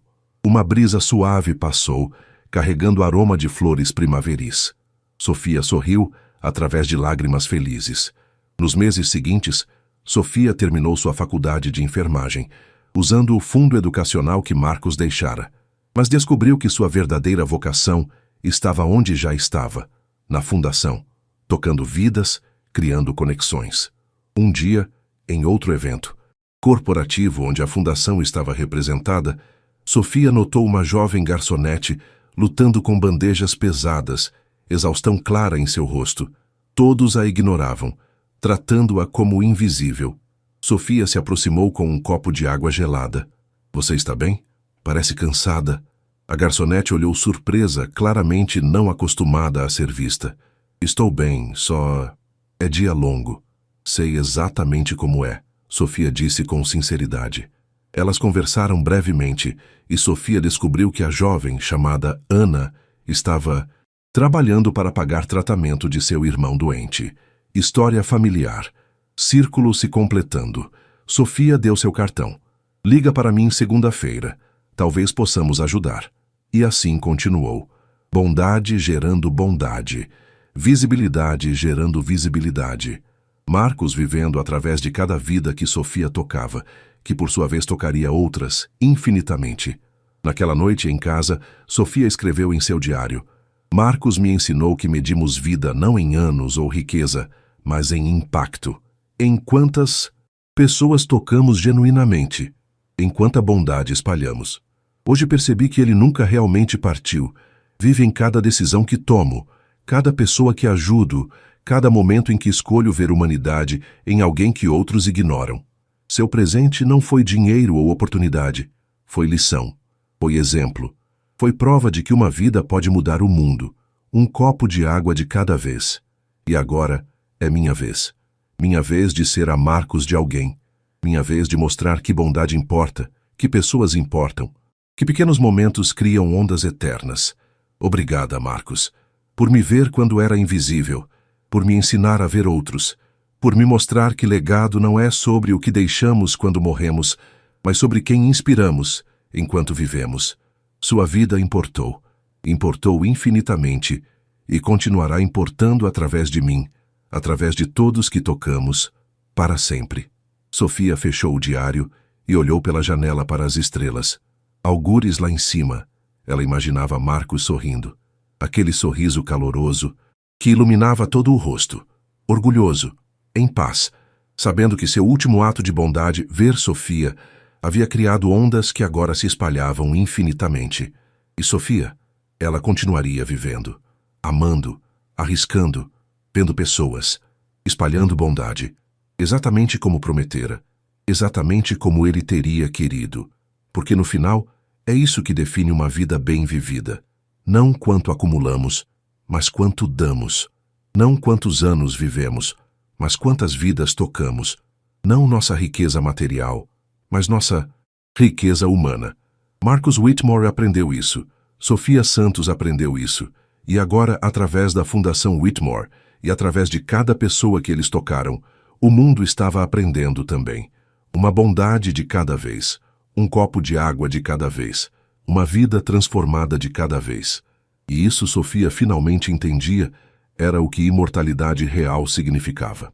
Uma brisa suave passou, carregando aroma de flores primaveris. Sofia sorriu, através de lágrimas felizes. Nos meses seguintes, Sofia terminou sua faculdade de enfermagem, usando o fundo educacional que Marcus deixara, mas descobriu que sua verdadeira vocação estava onde já estava, na fundação, tocando vidas, criando conexões. Um dia, em outro evento, corporativo onde a fundação estava representada, Sofia notou uma jovem garçonete lutando com bandejas pesadas, exaustão clara em seu rosto. Todos a ignoravam, tratando-a como invisível. Sofia se aproximou com um copo de água gelada. Você está bem? Parece cansada. A garçonete olhou surpresa, claramente não acostumada a ser vista. Estou bem, só... é dia longo. Sei exatamente como é, Sofia disse com sinceridade. Elas conversaram brevemente e Sofia descobriu que a jovem, chamada Ana, estava trabalhando para pagar tratamento de seu irmão doente. História familiar. Círculo se completando. Sofia deu seu cartão. Liga para mim segunda-feira. Talvez possamos ajudar. E assim continuou. Bondade gerando bondade. Visibilidade gerando visibilidade. Marcus vivendo através de cada vida que Sofia tocava, que por sua vez tocaria outras, infinitamente. Naquela noite em casa, Sofia escreveu em seu diário: Marcus me ensinou que medimos vida não em anos ou riqueza, mas em impacto. Em quantas pessoas tocamos genuinamente, em quanta bondade espalhamos. Hoje percebi que ele nunca realmente partiu. Vive em cada decisão que tomo, cada pessoa que ajudo, cada momento em que escolho ver humanidade em alguém que outros ignoram. Seu presente não foi dinheiro ou oportunidade, foi lição, foi exemplo. Foi prova de que uma vida pode mudar o mundo, um copo de água de cada vez. E agora é minha vez. Minha vez de ser a Marcos de alguém. Minha vez de mostrar que bondade importa, que pessoas importam, que pequenos momentos criam ondas eternas. Obrigada, Marcos, por me ver quando era invisível, por me ensinar a ver outros, por me mostrar que legado não é sobre o que deixamos quando morremos, mas sobre quem inspiramos enquanto vivemos. Sua vida importou infinitamente e continuará importando através de mim, através de todos que tocamos, para sempre. Sofia fechou o diário e olhou pela janela para as estrelas. Algures lá em cima, ela imaginava Marcos sorrindo. Aquele sorriso caloroso que iluminava todo o rosto. Orgulhoso, em paz, sabendo que seu último ato de bondade, ver Sofia, havia criado ondas que agora se espalhavam infinitamente. E Sofia, ela continuaria vivendo, amando, arriscando, vendo pessoas, espalhando bondade, exatamente como prometera, exatamente como ele teria querido. Porque no final, é isso que define uma vida bem vivida. Não quanto acumulamos, mas quanto damos. Não quantos anos vivemos, mas quantas vidas tocamos. Não nossa riqueza material, mas nossa riqueza humana. Marcus Whitmore aprendeu isso. Sofia Santos aprendeu isso. E agora, através da Fundação Whitmore e através de cada pessoa que eles tocaram, o mundo estava aprendendo também. Uma bondade de cada vez. Um copo de água de cada vez. Uma vida transformada de cada vez. E isso Sofia finalmente entendia, era o que imortalidade real significava.